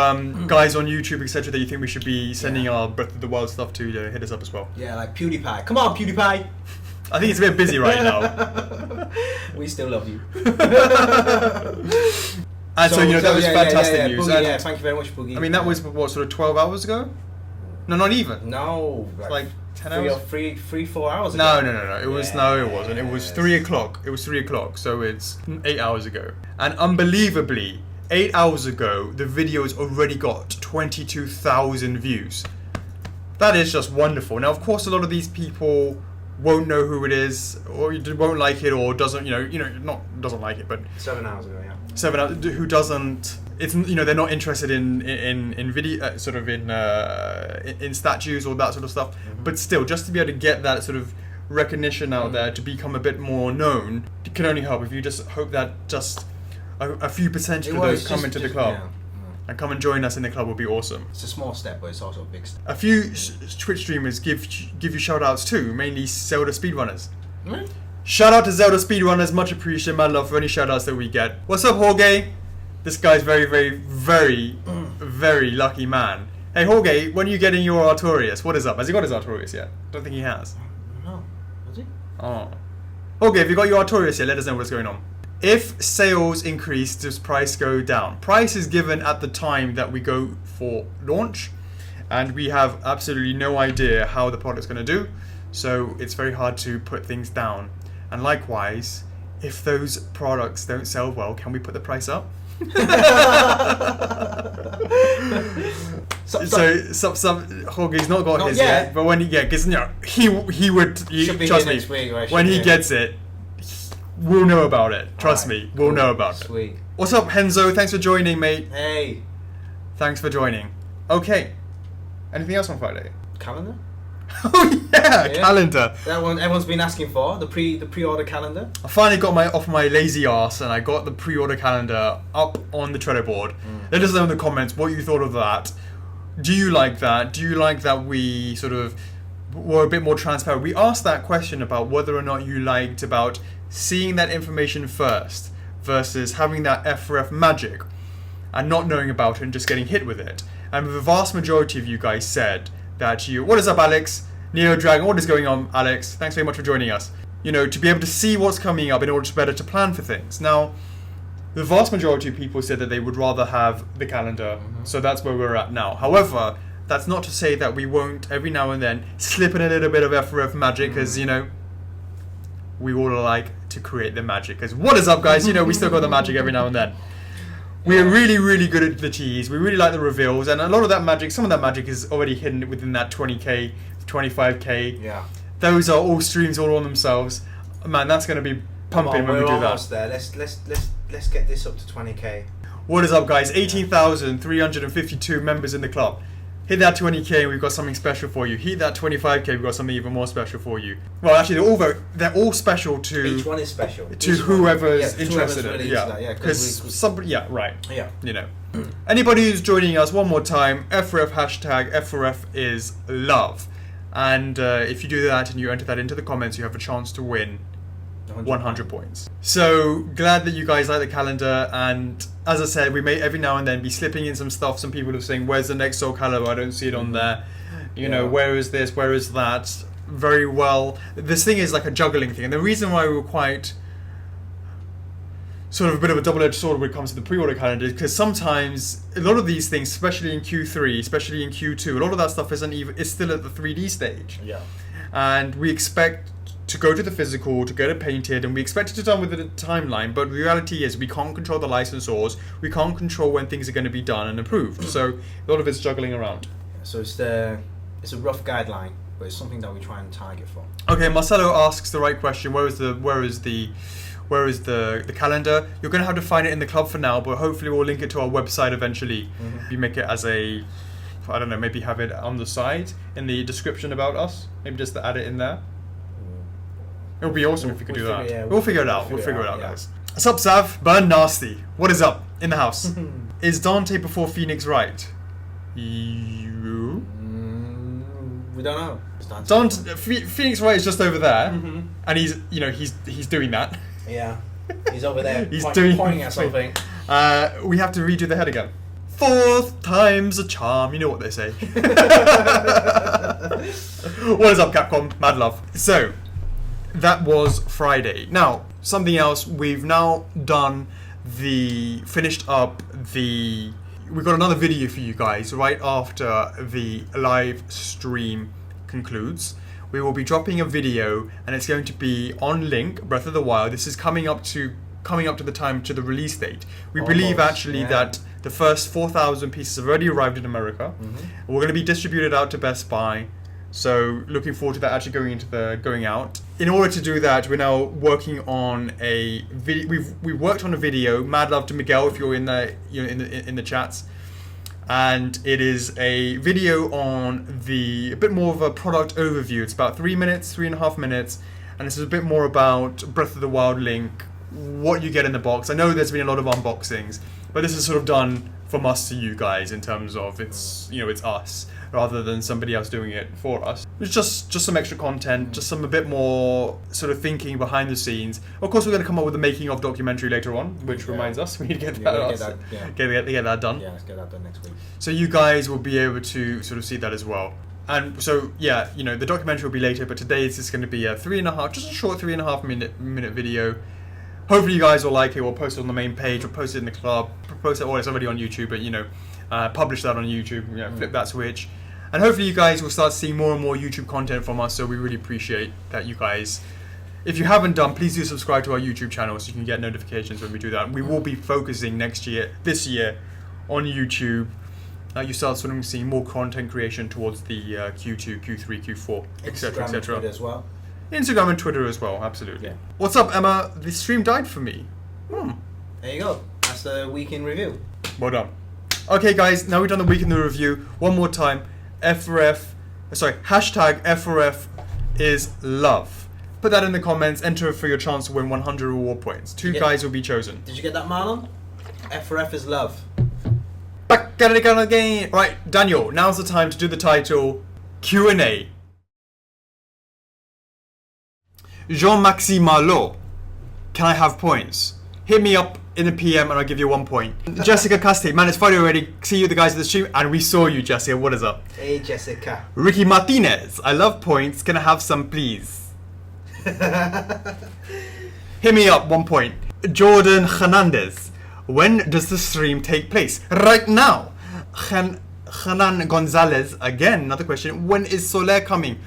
guys on YouTube, etc., that you think we should be sending our Breath of the Wild stuff to, hit us up as well. Yeah, like PewDiePie. Come on, PewDiePie. I think it's a bit busy right now. We still love you. And so that was fantastic news. Boogie, thank you very much, Boogie. I mean, that was what, sort of 12 hours ago? No, not even. No, like 10 hours. 4 hours ago. No. It wasn't. It was 3 o'clock. It was 3 o'clock. So it's 8 hours ago. And unbelievably, 8 hours ago, the video has already got 22,000 views. That is just wonderful. Now, of course, a lot of these people won't know who it is, or won't like it, or doesn't, not doesn't like it, but 7 hours ago, yeah. 7 hours. Who doesn't? It's they're not interested in video, sort of in statues or that sort of stuff. Mm-hmm. But still, just to be able to get that sort of recognition out there, to become a bit more known, it can only help if you just hope that just a few percentage of those come into the club. Yeah. And come and join us in the club will be awesome. It's a small step, but it's also a big step. A few Twitch streamers give you shout outs too, mainly Zelda speedrunners. Mm-hmm. Shout out to Zelda speedrunners, much appreciated, my love for any shout outs that we get. What's up, Jorge? This guy's very, very, very, very lucky man. Hey, Jorge, when are you getting your Artorias? What is up? Has he got his Artorias yet? Don't think he has. No. Has he? Oh. Jorge, have you got your Artorias yet? Let us know what's going on. If sales increase, does price go down? Price is given at the time that we go for launch, and we have absolutely no idea how the product's going to do, so it's very hard to put things down. And likewise, if those products don't sell well, can we put the price up? Some Jorge's not got his yet, but when he gets, he would trust me. Week, when he gets it, we'll know about it. Trust me, we'll know about it. Sweet. What's up, Henzo? Thanks for joining, mate. Hey. Thanks for joining. Okay. Anything else on Friday? Calendar? Oh yeah, calendar. That one everyone's been asking for, the pre-order calendar. I finally got off my lazy ass, and I got the pre-order calendar up on the Trello board. Let us know in the comments what you thought of that. Do you like that? Do you like that we sort of were a bit more transparent? We asked that question about whether or not you liked about seeing that information first versus having that F4F magic and not knowing about it and just getting hit with it. And the vast majority of you guys said that what is up, Alex? Neo Dragon, what is going on, Alex? Thanks very much for joining us. To be able to see what's coming up in order to better to plan for things. Now, the vast majority of people said that they would rather have the calendar, so that's where we're at now. However, that's not to say that we won't every now and then slip in a little bit of F4F magic, because we all like to create the magic. Because what is up, guys? We still got the magic every now and then. We're really, really good at the tease. We really like the reveals, and a lot of that magic, some of that magic is already hidden within that 20k, 25k. Yeah. Those are all streams all on themselves. Man, that's going to be pumping when we do that. We're almost there. Let's get this up to 20k. What is up, guys? 18,352 members in the club. Hit that 20k, we've got something special for you. Hit that 25k, we've got something even more special for you. Well, actually, they're all special to. Each one is special. To whoever's interested in it. Yeah. Because somebody, yeah, right. Yeah. Anybody who's joining us, one more time, F4F hashtag F4F is love, and if you do that and you enter that into the comments, you have a chance to win 100 points. So glad that you guys like the calendar, and as I said, we may every now and then be slipping in some stuff. Some people are saying, where's the next Soul Calibur? I don't see it on there. Where is this? Where is that? Very well. This thing is like a juggling thing, and the reason why we were quite sort of a bit of a double-edged sword when it comes to the pre-order calendar, because sometimes a lot of these things, especially in Q3, especially in Q2, a lot of that stuff is still at the 3D stage. Yeah. And we expect to go to the physical, to get it painted, and we expect it to be done within a timeline, but the reality is we can't control the licensors, we can't control when things are going to be done and approved, so a lot of it's juggling around. So it's a rough guideline, but it's something that we try and target for. Okay, Marcelo asks the right question. Where is the calendar? You're going to have to find it in the club for now, but hopefully we'll link it to our website eventually. We make it as a, I don't know, maybe have it on the side in the description about us. Maybe just to add it in there. It would be awesome if you could do that. We'll figure it out. We'll figure it out, guys. What's up, Sav? Burn Nasty. What is up in the house? Is Dante before Phoenix right? You? We don't know. Phoenix Wright is just over there, and he's doing that. Yeah, he's over there. He's pointing at something. We have to redo the head again. 4th time's a charm. You know what they say. What is up, Capcom? Mad love. So that was Friday. Now something else. We've now finished up the. We've got another video for you guys right after the live stream concludes. We will be dropping a video, and it's going to be on Link Breath of the Wild. This is coming up to the time to the release date. We believe actually that the first 4,000 pieces have already arrived in America. We're going to be distributed out to Best Buy. So looking forward to that actually going out. In order to do that, we're now working on a video. We've worked on a video. Mad love to Miguel if you're in the chats, and it is a video on a bit more of a product overview. It's about 3.5 minutes, and this is a bit more about Breath of the Wild Link, what you get in the box. I know there's been a lot of unboxings, but this is sort of done from us to you guys in terms of it's us rather than somebody else doing it for us. It's just some extra content, just a bit more sort of thinking behind the scenes. Of course, we're going to come up with a making of documentary later on, which reminds us we need to get that done. Yeah, let's get that done next week. So you guys will be able to sort of see that as well. And so the documentary will be later, but today it's just going to be a short 3.5 minute video. Hopefully you guys will like it. We'll post it on the main page. We'll post it in the club. It's already on YouTube, but publish that on YouTube. Flip that switch, and hopefully you guys will start seeing more and more YouTube content from us. So we really appreciate that you guys. If you haven't done, please do subscribe to our YouTube channel so you can get notifications when we do that. We will be focusing this year, on YouTube. You start sort of seeing more content creation towards the Q2, Q3, Q4, etc., etc. as well. Instagram and Twitter as well, absolutely. Yeah. What's up, Emma? The stream died for me. There you go. That's the week in review. Well done. Okay, guys, now we've done the week in the review. One more time. Hashtag F4F is love. Put that in the comments. Enter for your chance to win 100 reward points. Two guys will be chosen. Did you get that, Marlon? F4F is love. Back at it again. Right, Daniel, now's the time to do the title Q&A. Jean-Maxime Marlot, can I have points? Hit me up in the PM and I'll give you 1 point. Jessica Caste, man, it's Friday already. See you, the guys at the stream, and we saw you, Jessica. What is up? Hey, Jessica. Ricky Martinez, I love points. Can I have some, please? Hit me up, 1 point. Jordan Hernandez, when does the stream take place? Right now. Hanan Gonzalez, again, another question. When is Soler coming?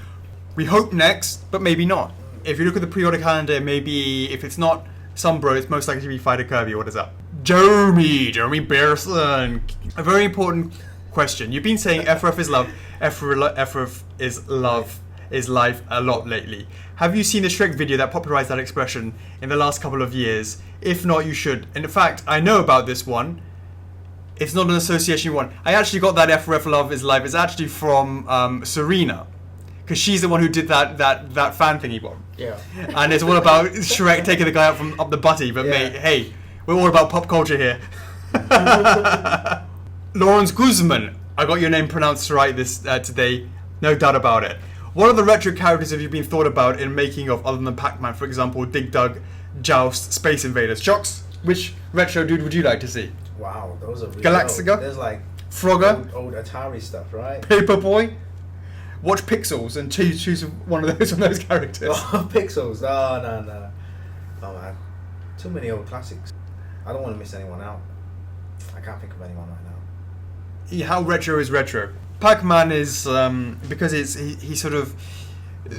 We hope next, but maybe not. If you look at the pre-order calendar, maybe if it's not Sombro, it's most likely to be Fighter Kirby. What is up? Jeremy Pearson. A very important question. You've been saying F4F is love, F4F is love, is life a lot lately. Have you seen the Shrek video that popularized that expression in the last couple of years? If not, you should. And in fact, I know about this one. It's not an association one. I actually got that F4F love is life. It's actually from Serena. Because she's the one who did that fan thingy bomb. Yeah. And it's all about Shrek taking the guy up the butty. But mate, hey, we're all about pop culture here. Lawrence Guzman, I got your name pronounced right today. No doubt about it. What other retro characters have you been thought about in making of other than Pac-Man? For example, Dig Dug, Joust, Space Invaders. Chocks, which retro dude would you like to see? Wow, those are really Galaxica? Old. There's like Frogger? Old Atari stuff, right? Paperboy? Watch Pixels and choose one of those characters. Oh, Pixels. Oh, no. Oh, man. Too many old classics. I don't want to miss anyone out. I can't think of anyone right now. How retro is retro? Pac-Man is because he sort of,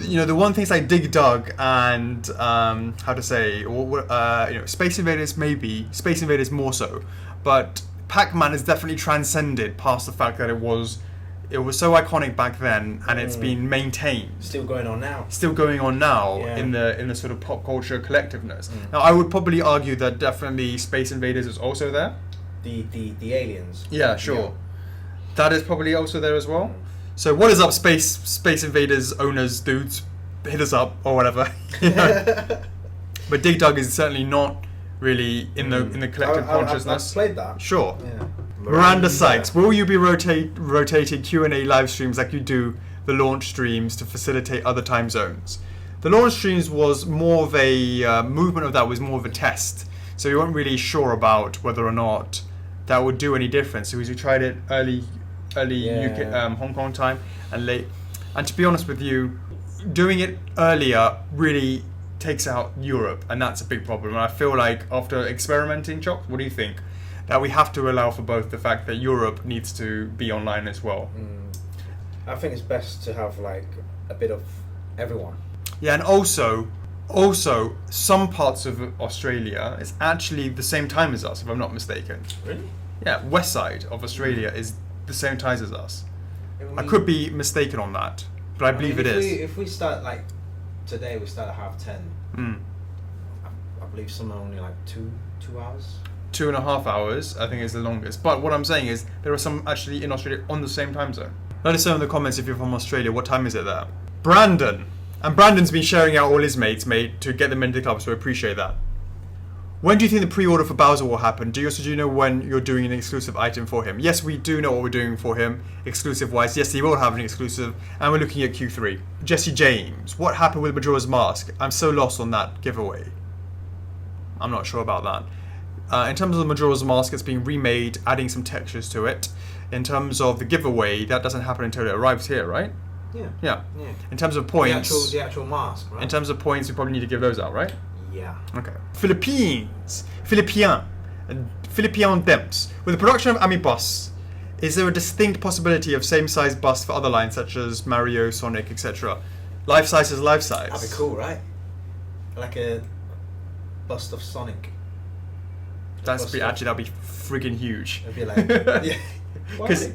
you know, the one things like Dig Dug and how to say, you know, Space Invaders maybe, Space Invaders more so, but Pac-Man has definitely transcended past the fact that it was so iconic back then, and it's been maintained. Still going on now. Still going on now in the sort of pop culture collectiveness. Now, I would probably argue that definitely Space Invaders is also there. The aliens. Yeah, sure. Yeah. That is probably also there as well. So what is up, Space Invaders owners, dudes? Hit us up or whatever. You know? But Dig Dug is certainly not really in the collective consciousness. I've played that. Sure. Yeah. Miranda Sykes, will you be rotating Q&A live streams like you do the launch streams to facilitate other time zones? The launch streams was more of a movement of that was more of a test. So we weren't really sure about whether or not that would do any difference. So we tried it early UK, Hong Kong time and late. And to be honest with you, doing it earlier really takes out Europe, and that's a big problem. And I feel like after experimenting, Chocks, what do you think? That we have to allow for both the fact that Europe needs to be online as well. I think it's best to have like a bit of everyone. Yeah, and also some parts of Australia is actually the same time as us, if I'm not mistaken. Really? Yeah, west side of Australia is the same time as us. I could be mistaken on that, but I believe it is. If we start like today, we start at 10:30. I believe some are only like 2 hours. 2.5 hours, I think, is the longest. But what I'm saying is there are some actually in Australia on the same time zone. Let us know in the comments if you're from Australia. What time is it there? Brandon. And Brandon's been sharing out all his mates, mate, to get them into the club, so I appreciate that. When do you think the pre-order for Bowser will happen? Do you know when you're doing an exclusive item for him? Yes, we do know what we're doing for him, exclusive-wise. Yes, he will have an exclusive, and we're looking at Q3. Jesse James, what happened with Majora's Mask? I'm so lost on that giveaway. I'm not sure about that. In terms of the Majora's Mask, it's being remade, adding some textures to it. In terms of the giveaway, that doesn't happen until it arrives here, right? Yeah. In terms of points... The actual mask, right? In terms of points, we probably need to give those out, right? Yeah. Okay. Philippine Demps. With the production of Ami Bus, is there a distinct possibility of same-size bust for other lines such as Mario, Sonic, etc.? Life size is life size. That'd be cool, right? Like a bust of Sonic. That'd be friggin' huge. It'd be like, yeah. Because,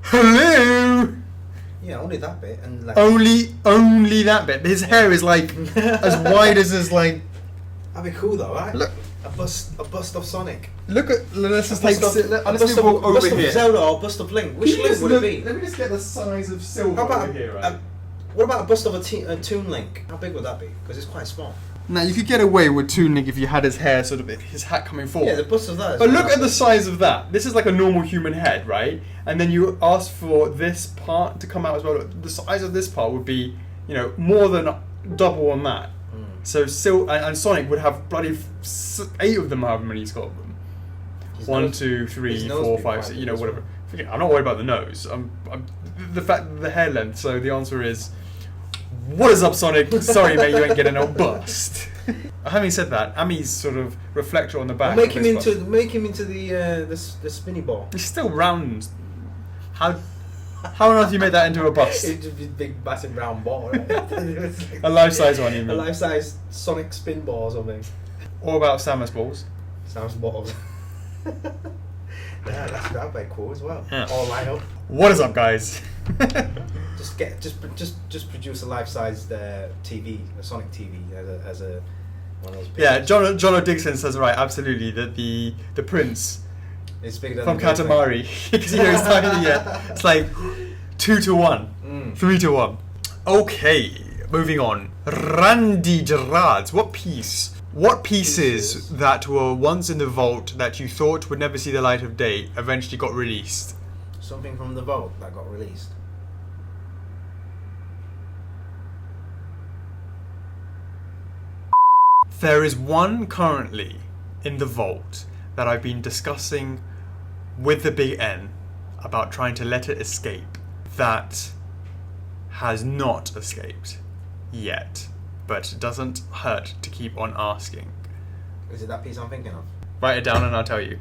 hello. Yeah, only that bit, and like only that bit. His hair is like as wide as his like. That'd be cool though, right? Look, a bust of Sonic. Let's just take. Let's walk over here. Bust of Zelda or bust of Link. Which Link would it be? Let me just get the size of silver over here. Right? What about a bust of a Toon Link? How big would that be? Because it's quite small. Now you could get away with Toon Link if you had his hair sort of his hat coming forward. Yeah, the bust of that. But look at the size of that. This is like a normal human head, right? And then you ask for this part to come out as well. The size of this part would be, you know, more than double on that. So and Sonic would have bloody 8 of them, however many he's got of them. 1, 2, 3, 4, 5, 6, you know, whatever. I'm not worried about the nose. The fact the hair length. So the answer is, what is up, Sonic? Sorry, mate, you ain't getting no bust. Having said that, Ami's sort of reflector on the back. Make him into the spinny ball. He's still round. How on earth do you make that into a bust? It'd just be a big, massive round ball, right? A life-size one, you mean? A life-size Sonic spin ball or something. Or about Samus balls. Samus balls. Yeah, that'd be cool as well. Yeah. All line up. What is up, guys? Just produce a life-sized TV, a Sonic TV, as a one of those. Yeah, John O'Dixon says right, absolutely, that the Prince. It's bigger than from Katamari, because you know he's tiny yet. It's like 2 to 1, 3 to 1. Okay, moving on. Randy Gerards, what pieces that were once in the vault that you thought would never see the light of day eventually got released? Something from the vault that got released. There is one currently in the vault that I've been discussing with the big N about trying to let it escape, that has not escaped yet, but it doesn't hurt to keep on asking. Is it that piece I'm thinking of? Write it down and I'll tell you.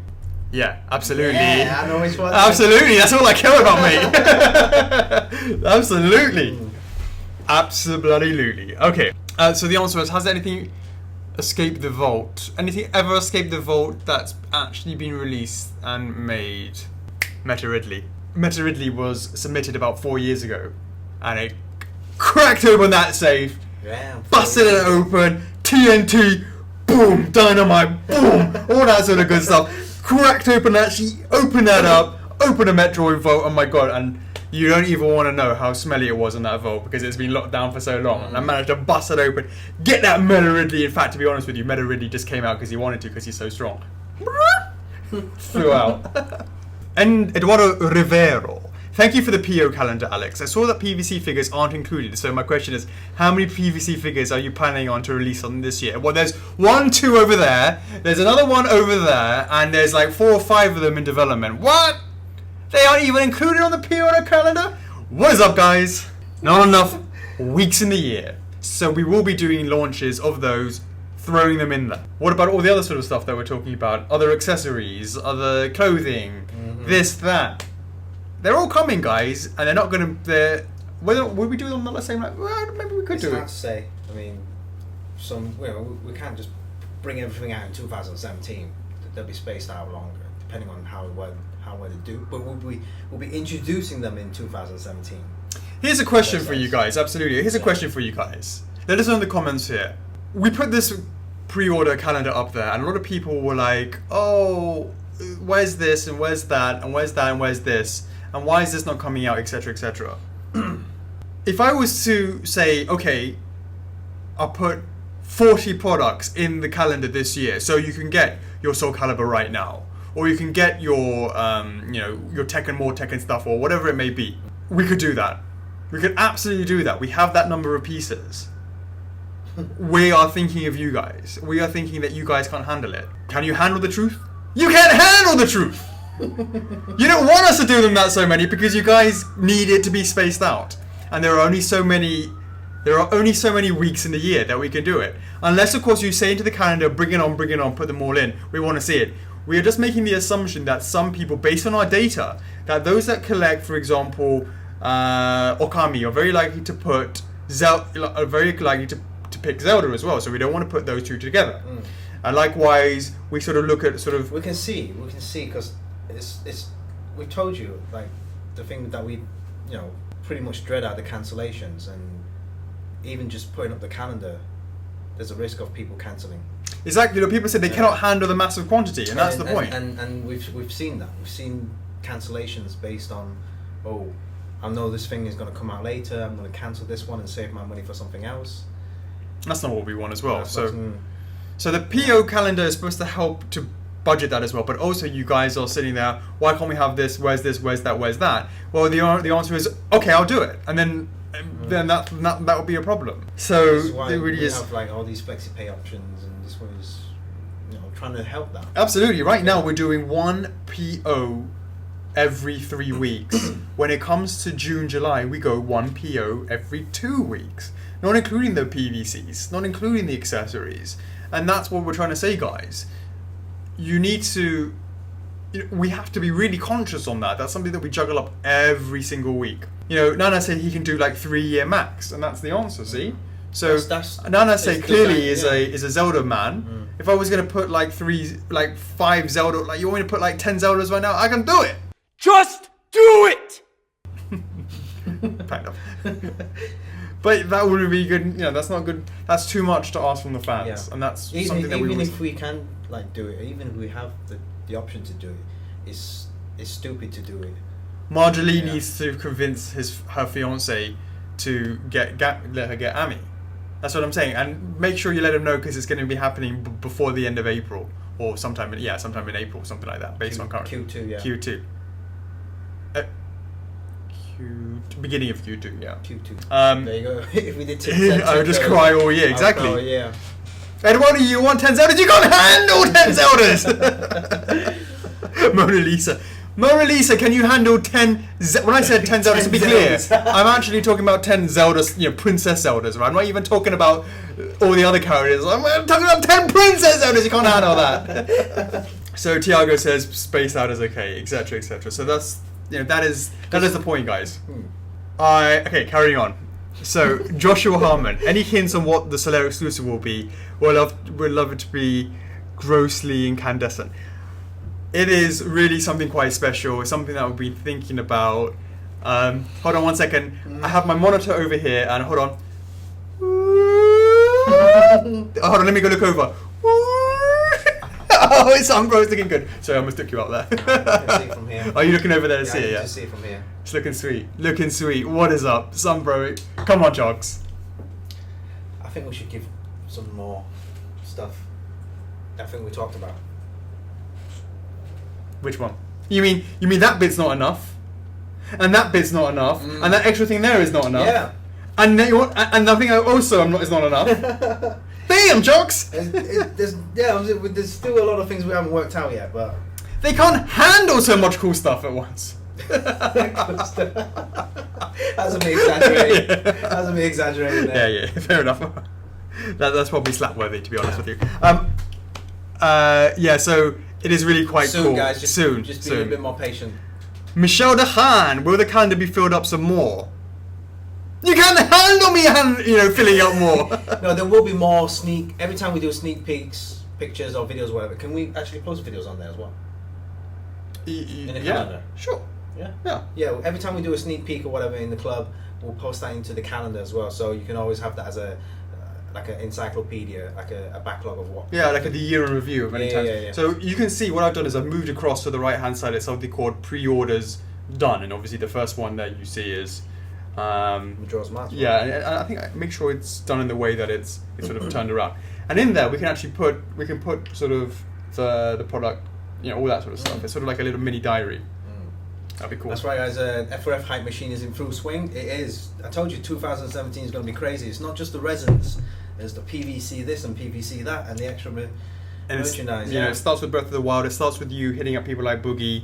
Yeah, absolutely. Yeah, I know which one. Absolutely, that's all I care about, mate. Absolutely. Absolutely. Okay, so the answer is, has anything escaped the vault? Anything ever escaped the vault that's actually been released and made? Meta Ridley. Meta Ridley was submitted about 4 years ago, and it cracked open that safe, busted it open, TNT, boom, dynamite, boom, all that sort of good stuff. Cracked open that sheet, opened that up, opened a Metroid vault, oh my god, and you don't even want to know how smelly it was in that vault because it's been locked down for so long. And I managed to bust it open, get that Meta Ridley. In fact, to be honest with you, Meta Ridley just came out because he wanted to, because he's so strong. Flew out. And Eduardo Rivero. Thank you for the PO calendar, Alex. I saw that PVC figures aren't included, so my question is, how many PVC figures are you planning on to release on this year? Well, there's 1, 2 over there, there's another one over there, and there's like 4 or 5 of them in development. What? They aren't even included on the PO calendar? What is up, guys? Not enough weeks in the year. So we will be doing launches of those, throwing them in there. What about all the other sort of stuff that we're talking about? Other accessories, other clothing, this, that. They're all coming, guys, and they're not going to. Will we do them on the same? Well, maybe we could it's do hard it. to say. I mean, we can't just bring everything out in 2017. They'll be spaced out longer, depending on how well they do. But we'll be introducing them in 2017. Here's a question for you guys. Absolutely. Here's a question for you guys. Let us know in the comments here. We put this pre-order calendar up there, and a lot of people were like, "Oh, where's this and where's that and where's that and where's this?" And why is this not coming out, etc., etc. If I was to say, okay, I'll put 40 products in the calendar this year, so you can get your Soul Calibur right now, or you can get your, your Tekken, more Tekken stuff, or whatever it may be. We could do that. We could absolutely do that. We have that number of pieces. We are thinking of you guys. We are thinking that you guys can't handle it. Can you handle the truth? You can't handle the truth! You don't want us to do them that so many because you guys need it to be spaced out, and there are only so many weeks in the year that we can do it, unless of course you say into the calendar, bring it on, put them all in, we want to see it. We are just making the assumption that some people, based on our data, that those that collect, for example, Okami, are very likely to put are very likely to pick Zelda as well, so we don't want to put those two together. And likewise, we sort of look at we can see because we told you, like, the thing that we pretty much dread are the cancellations, and even just putting up the calendar, there's a risk of people cancelling. Exactly. People said they cannot handle the massive quantity, and that's the point. And we've seen that. We've seen cancellations based on, oh, I know this thing is going to come out later, I'm going to cancel this one and save my money for something else. That's not what we want as well. So the PO calendar is supposed to help to budget that as well, but also you guys are sitting there, why can't we have this, where's that, where's that? Well, the answer is, okay, I'll do it, and then that would be a problem. So this is why it really we have like all these flexi pay options, and this one is trying to help that. Absolutely. Right now we're doing one PO every 3 weeks. When it comes to June, July, we go one PO every 2 weeks, not including the PVCs, not including the accessories. And that's what we're trying to say, guys. We have to be really conscious on that. That's something that we juggle up every single week. Nana said he can do like 3-year max, and that's the answer, see? So Nana said clearly is a Zelda man. If I was going to put like 5 Zelda, like you want me to put like 10 Zeldas right now, I can do it. Just do it! Kind of. But that wouldn't be good. That's not good. That's too much to ask from the fans, and that's something that even if we can do it, even if we have the option to do it, it's stupid to do it. Marjorie needs to convince her fiance to let her get Ami. That's what I'm saying, and make sure you let him know because it's going to be happening before the end of April or sometime in April, something like that, based on current Q2. Beginning of Q2, yeah. Q2. There you go. If we did 10 I would just cry all year, exactly. Oh, yeah. Eduardo, you want 10 Zeldas? You can't handle 10 Zeldas! Mona Lisa. Mona Lisa, can you handle 10... When I said 10 Zeldas, to be clear, I'm actually talking about 10 Zeldas, Princess Zeldas, right? I'm not even talking about all the other characters. I'm talking about 10 Princess Zeldas. You can't handle that. So Tiago says spaced out is okay, etc., etc. So that's, that is the point, guys. Okay, carrying on. So Joshua Harmon, any hints on what the Solaire exclusive will be? We'd love it to be grossly incandescent. It is really something quite special. It's something that we've been thinking about. Hold on one second. I have my monitor over here, and hold on. Hold on, let me go look over. Oh, it's bro. It's looking good. Sorry, I almost took you out there. I see it from here. Are you looking over there to see it? I Yeah. can see it from here. It's looking sweet. Looking sweet. What is up, bro? Come on, Chocks. I think we should give some more stuff. That thing we talked about. Which one? You mean that bit's not enough, and that bit's not enough, and that extra thing there is not enough. Yeah. And then and nothing also is not enough. Damn, Chocks! There's still a lot of things we haven't worked out yet, but they can't handle so much cool stuff at once. That's a bit exaggerated. Yeah. That's a bit exaggerated there. Yeah, fair enough. That's probably slap worthy, to be honest with you. So it is really quite soon, cool. Guys, just soon. be a bit more patient. Michelle DeHaan, will the calendar be filled up some more? You can't handle me, filling up more. No, there will be more every time we do sneak peeks, pictures or videos, whatever. Can we actually post videos on there as well? In the calendar. Sure. Yeah. Every time we do a sneak peek or whatever in the club, we'll post that into the calendar as well. So you can always have that as like an encyclopedia, like a backlog of what. Yeah, like the year in review of any time. Yeah. So you can see what I've done is I've moved across to the right hand side. It's something called pre-orders done, and obviously the first one that you see is. Majora's Mask. Yeah, and I think I make sure it's done in the way that it's sort of turned around. And in there we can actually put sort of the product, all that sort of stuff. It's sort of like a little mini diary. That'd be cool. That's right, guys. F4F hype machine is in full swing. It is. I told you 2017 is going to be crazy. It's not just the resins. There's the PVC this and PVC that and the extra merchandise. It starts with Breath of the Wild. It starts with you hitting up people like Boogie.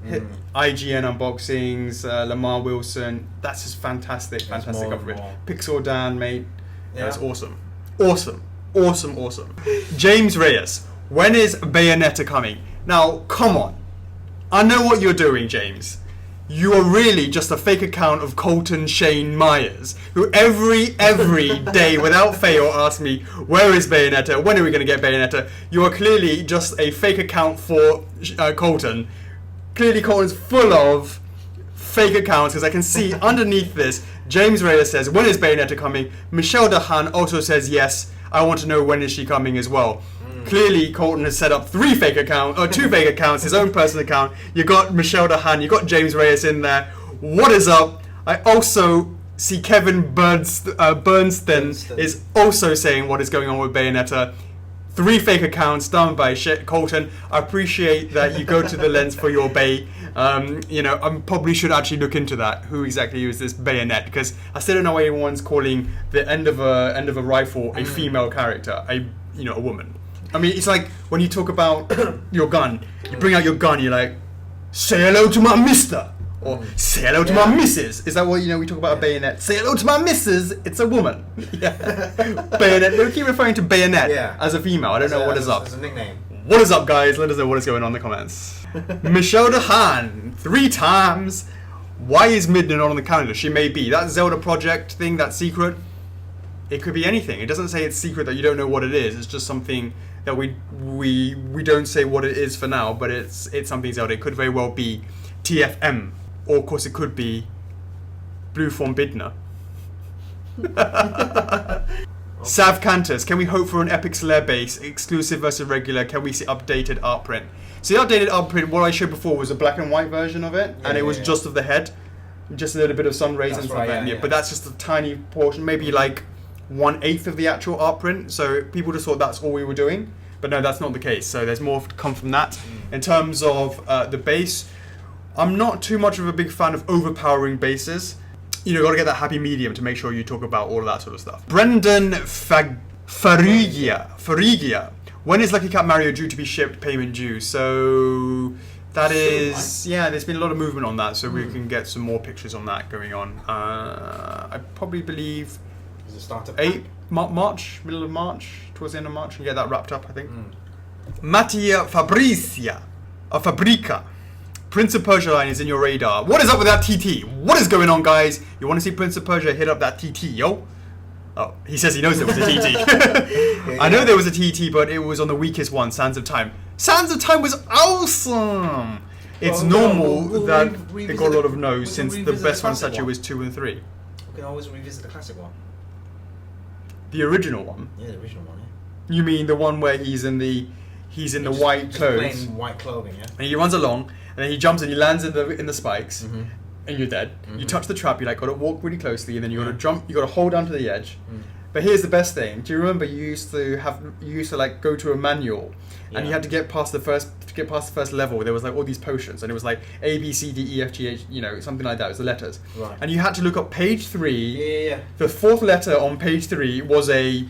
IGN unboxings, Lamar Wilson. That's just fantastic coverage. Pixel Dan, mate. Yeah. That's awesome. James Reyes, when is Bayonetta coming? Now, come on. I know what you're doing, James. You are really just a fake account of Colton Shane Myers, who every day without fail asks me, where is Bayonetta? When are we going to get Bayonetta? You are clearly just a fake account for Colton. Clearly Colton's full of fake accounts, because I can see underneath this, James Reyes says, when is Bayonetta coming? Michelle DeHaan also says, yes, I want to know when is she coming as well. Clearly Colton has set up 2 fake accounts, his own personal account. You got Michelle DeHaan, you got James Reyes in there. What is up? I also see Kevin Bernstein is also saying what is going on with Bayonetta. 3 fake accounts done by Colton. I appreciate that you go to the lens for your Bay. I probably should actually look into that. Who exactly is this Bayonet? Because I still don't know why everyone's calling the end of a rifle a female character, a woman. I mean, it's like when you talk about your gun. You bring out your gun. You're like, say hello to my mister. Or say hello to my missus. Is that what we talk about a bayonet? Say hello to my missus. It's a woman. Yeah. Bayonet. They keep referring to bayonet as a female. I don't know what is up. As a nickname. What is up, guys? Let us know what is going on in the comments. Michelle DeHaan, 3 times. Why is Midna not on the calendar? She may be. That Zelda project thing, that secret, it could be anything. It doesn't say it's secret that you don't know what it is. It's just something that we don't say what it is for now, but it's something Zelda. It could very well be TFM. Or, of course, it could be Blue Form Bidna. Sav Cantus, can we hope for an Epic Solaire base, exclusive versus regular? Can we see updated art print? So the updated art print, what I showed before was a black and white version of it, and it was just of the head, just a little bit of sun rays and stuff like that. But that's just a tiny portion, maybe like 1/8 of the actual art print. So people just thought that's all we were doing, but no, that's not the case. So there's more to come from that. In terms of the base, I'm not too much of a big fan of overpowering bases. Gotta get that happy medium to make sure you talk about all of that sort of stuff. Brendan Farigia. When is Lucky Cat Mario due to be shipped? Payment due? So That is, yeah, there's been a lot of movement on that, so we can get some more pictures on that going on. I probably believe Is it start of March, middle of March, towards the end of March, and get that wrapped up, I think. Mattia Fabrica. Prince of Persia line is in your radar. What is up with that TT? What is going on, guys? You want to see Prince of Persia? Hit up that TT, yo. Oh, he says he knows there was a TT. I know there was a TT, but it was on the weakest one, Sands of Time. Sands of Time was awesome! It's normal that it got a lot of no's since the best one such was 2 and 3. We can always revisit the classic one. The original one? Yeah, the original one, yeah. You mean the one where he's in the white clothes? Plain white clothing, yeah. And he runs along, and then he jumps and he lands in the spikes. And you're dead. You touch the trap. You got to walk really closely, and then you got to jump. You got to hold onto the edge. But here's the best thing. Do you remember you used to like go to a manual, and you had to get past the first level. There was like all these potions, and it was like A B C D E F G H, something like that. It was the letters. Right. And you had to look up page 3. Yeah. The 4th letter on page 3 was a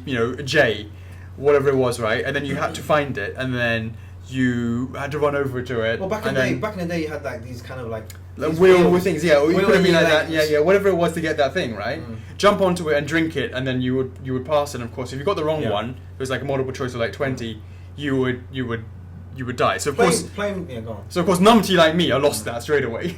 J, whatever it was, right? And then you had to find it, and then you had to run over to it. Well, back in the day, you had like these kind of like wheel with things, yeah. Or you could have been like that, yeah. Whatever it was to get that thing, right? Jump onto it and drink it, and then you would pass it. And of course, if you got the wrong one, it was like a multiple choice of like 20. You would die. So of course, go on. So of course, numpty like me, I lost that straight away.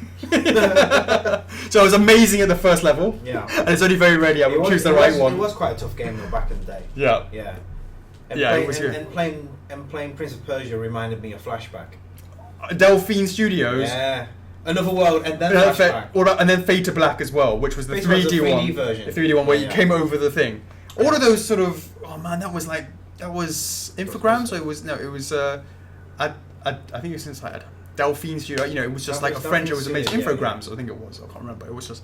So I was amazing at the first level. Yeah. And it's only very rarely I would choose the right one. It was quite a tough game though back in the day. Yeah. Yeah. It was good. And playing Prince of Persia reminded me of Flashback. Delphine Studios. Yeah. Another World, and then Flashback. And then Fade to Black as well, which was the 3D one. Version. The 3D one where you came over the thing. All of those sort of, oh man, that was Infogrames, or it was I think it was inside Delphine Studio. It was just like a French. It was amazing. Infogrames, I think it was. I can't remember. It was just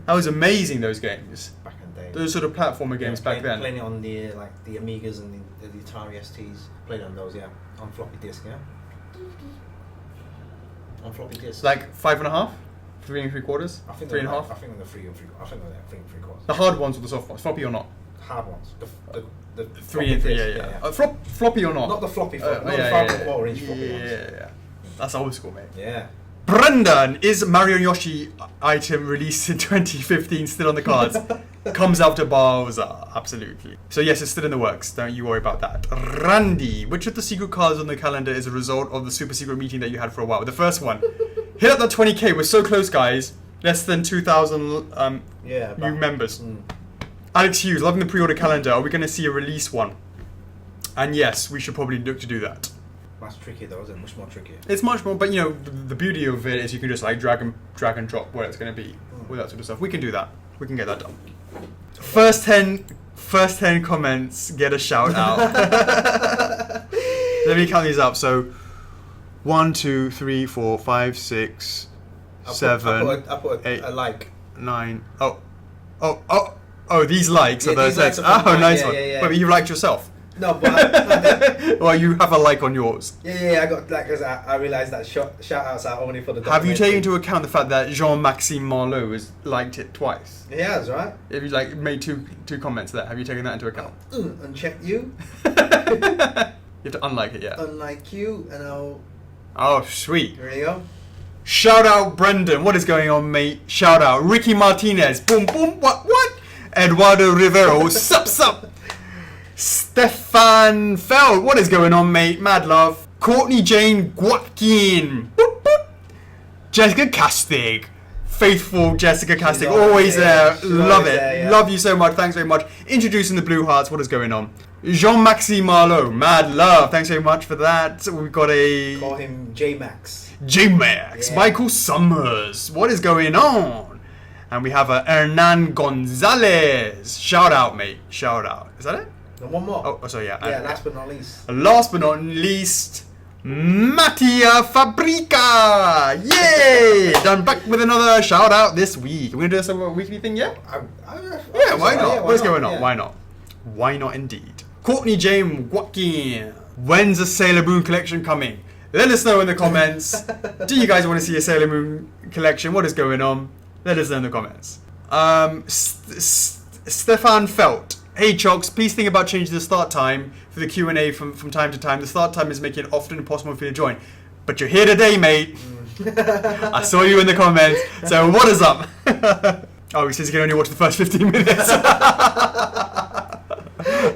that was amazing. Those games. Back in the day. Those sort of platformer games back then. Playing it on the the Amigas and the Atari STs. Played on those, on floppy disk, on floppy disk. Like 5.5, 3 3/4. I think 3.5. I think they're 3 3. I think they're 3 3/4. The hard ones or the soft ones, floppy or not? Hard ones. The 3 and 3, yeah. Floppy or not? Not the floppy, not the 5.4 inch floppy ones. Yeah. That's old school, mate. Yeah. Brendan, is Mario and Yoshi item released in 2015 still on the cards? Comes out to Bowser, absolutely. So yes, it's still in the works. Don't you worry about that. Randy, which of the secret cards on the calendar is a result of the super secret meeting that you had for a while? The first one. Hit up that 20k. We're so close, guys. Less than 2,000 new members. Alex Hughes, loving the pre-order calendar. Are we going to see a release one? And yes, we should probably look to do that. That's tricky though, isn't it? Much more tricky. It's much more, but the beauty of it is you can just like drag and drop where it's going to be with that sort of stuff. We can do that. We can get that done. First 10 comments get a shout out. Let me count these up. So 1, 2, 3, 4, 5, 6, 7, I put 8, a like. 9. Oh, these likes are those likes. Oh, nice one. Yeah. But you liked yourself. No, but I well, you have a like on yours. Yeah, I got like because I realised that shout outs are only for the. Have you taken into account the fact that Jean-Maxime Marlowe has liked it twice? He has, right? If you made two comments there, have you taken that into account? Uncheck you. You have to unlike it, yeah. Unlike you, and I'll. Oh, sweet. There you go. Shout out Brendan. What is going on, mate? Shout out Ricky Martinez. Boom, boom. What? Eduardo Rivero. Sup. Stefan Feld. What is going on, mate? Mad love. Courtney Jane Guatkin. Boop, boop. Jessica Castig. Faithful Jessica Castig. Always there. Love it. There, yeah. Love you so much. Thanks very much. Introducing the Blue Hearts. What is going on? Jean-Maxime Marlowe. Mad love. Thanks very much for that. We've got a... Call him J-Max. J-Max. Yeah. Michael Summers. What is going on? And we have a Hernan Gonzalez. Shout out, mate. Shout out. Is that it? And one more. Oh, sorry, yeah. Yeah, last but not least. Last but not least, Mattia Fabrica. Yay! Done back with another shout out this week. We're going to do a weekly thing, yeah? Yeah, why not? Yeah, What's going on? Yeah. Why not? Why not indeed? Courtney James Watkin. When's the Sailor Moon collection coming? Let us know in the comments. Do you guys want to see a Sailor Moon collection? What is going on? Let us know in the comments. Stefan Felt. Hey Chocks, please think about changing the start time for the Q&A from time to time. The start time is making it often impossible for you to join. but you're here today, mate. I saw you in the comments. So what is up? Oh, he says he can only watch the first 15 minutes.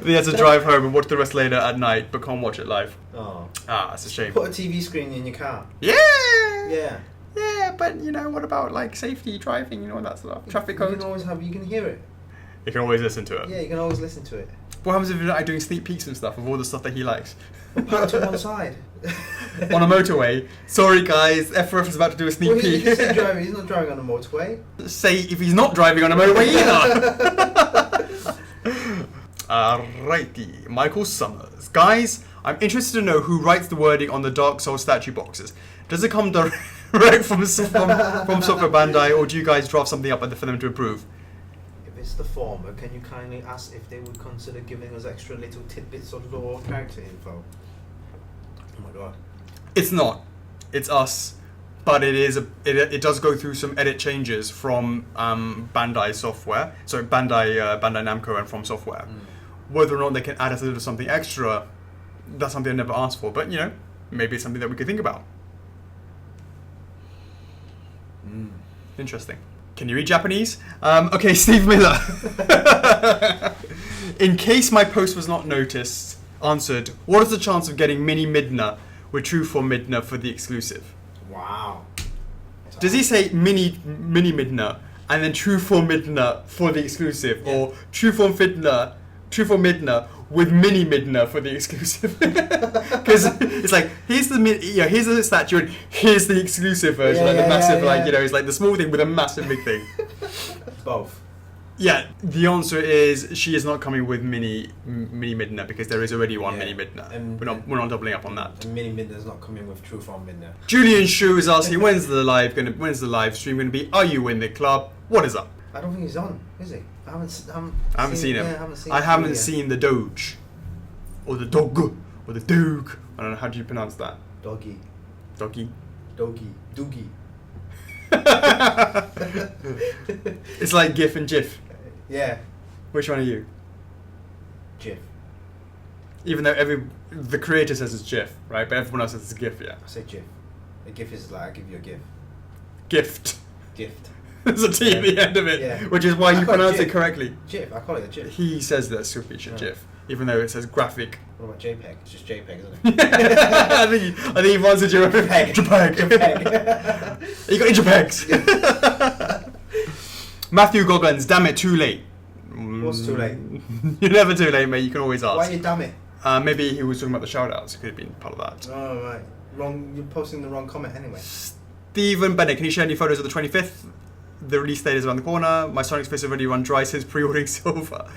He has to drive home and watch the rest later at night, but can't watch it live. Oh. Ah, that's a shame. Put a TV screen in your car. Yeah. Yeah. Yeah, but you know, what about like safety driving? You know, that stuff. Traffic You codes. you can hear it. You can always listen to it. Yeah, you can always listen to it. What happens if you're like doing sneak peeks and stuff of all the stuff that he likes? Park to one side. On a motorway. Sorry guys, F4F is about to do a sneak Well, peek. he's not driving on a motorway. Say if he's not driving on a motorway either. Alrighty, Michael Summers. Guys, I'm interested to know who writes the wording on the Dark Souls statue boxes. Does it come direct from Software Bandai, or do you guys draft something up for them to approve? If it's the former, can you kindly ask if they would consider giving us extra little tidbits of lore or character info? Oh my god. It's not. It's us. But it does go through some edit changes from Bandai Software. So Bandai Namco and From Software. Whether or not they can add a little something extra, that's something I never asked for. But you know, maybe it's something that we could think about. Interesting. Can you read Japanese? Okay, Steve Miller. In case my post was not answered, what is the chance of getting Mini Midna with True Form Midna for the exclusive? Wow. Does he say Mini Midna and then True Form Midna for the exclusive, or True Form Midna with Mini Midna for the exclusive? Because it's like here's the statue and here's the exclusive version, the massive it's like the small thing with a massive big thing. Both. Yeah, the answer is she is not coming with Mini Midna because there is already one Mini Midna. And we're not doubling up on that. And Mini Midna's not coming with True Form Midna. Julian Shu is asking when's the live stream going to be? Are you in the club? What is up? I don't think he's on, is he? I haven't seen him. Yeah, I haven't seen the Doge or the Dog or the Doog. I don't know, how do you pronounce that? Doggy. Doggy. Doogie. It's like GIF and GIF. Yeah. Which one are you? GIF. Even though the creator says it's GIF, right? But everyone else says it's GIF, yeah. I say GIF. A GIF is like I give you a gift. Gift. Gift. There's a T at the end of it, which is why you pronounce it correctly. GIF. I call it a GIF. He says that super GIF, even though it says graphic. What about JPEG? It's just JPEG, isn't it? I think you've answered your JPEG. You got JPEGs. Matthew Goggins, damn it, too late. What's too late? You're never too late, mate. You can always ask. Why you damn it? Maybe he was talking about the shout-outs. It could have been part of that. Oh, right. Wrong. You're posting the wrong comment anyway. Stephen Bennett, can you share any photos of the 25th? The release date is around the corner. My Sonic's face already run dry since pre-ordering Silver.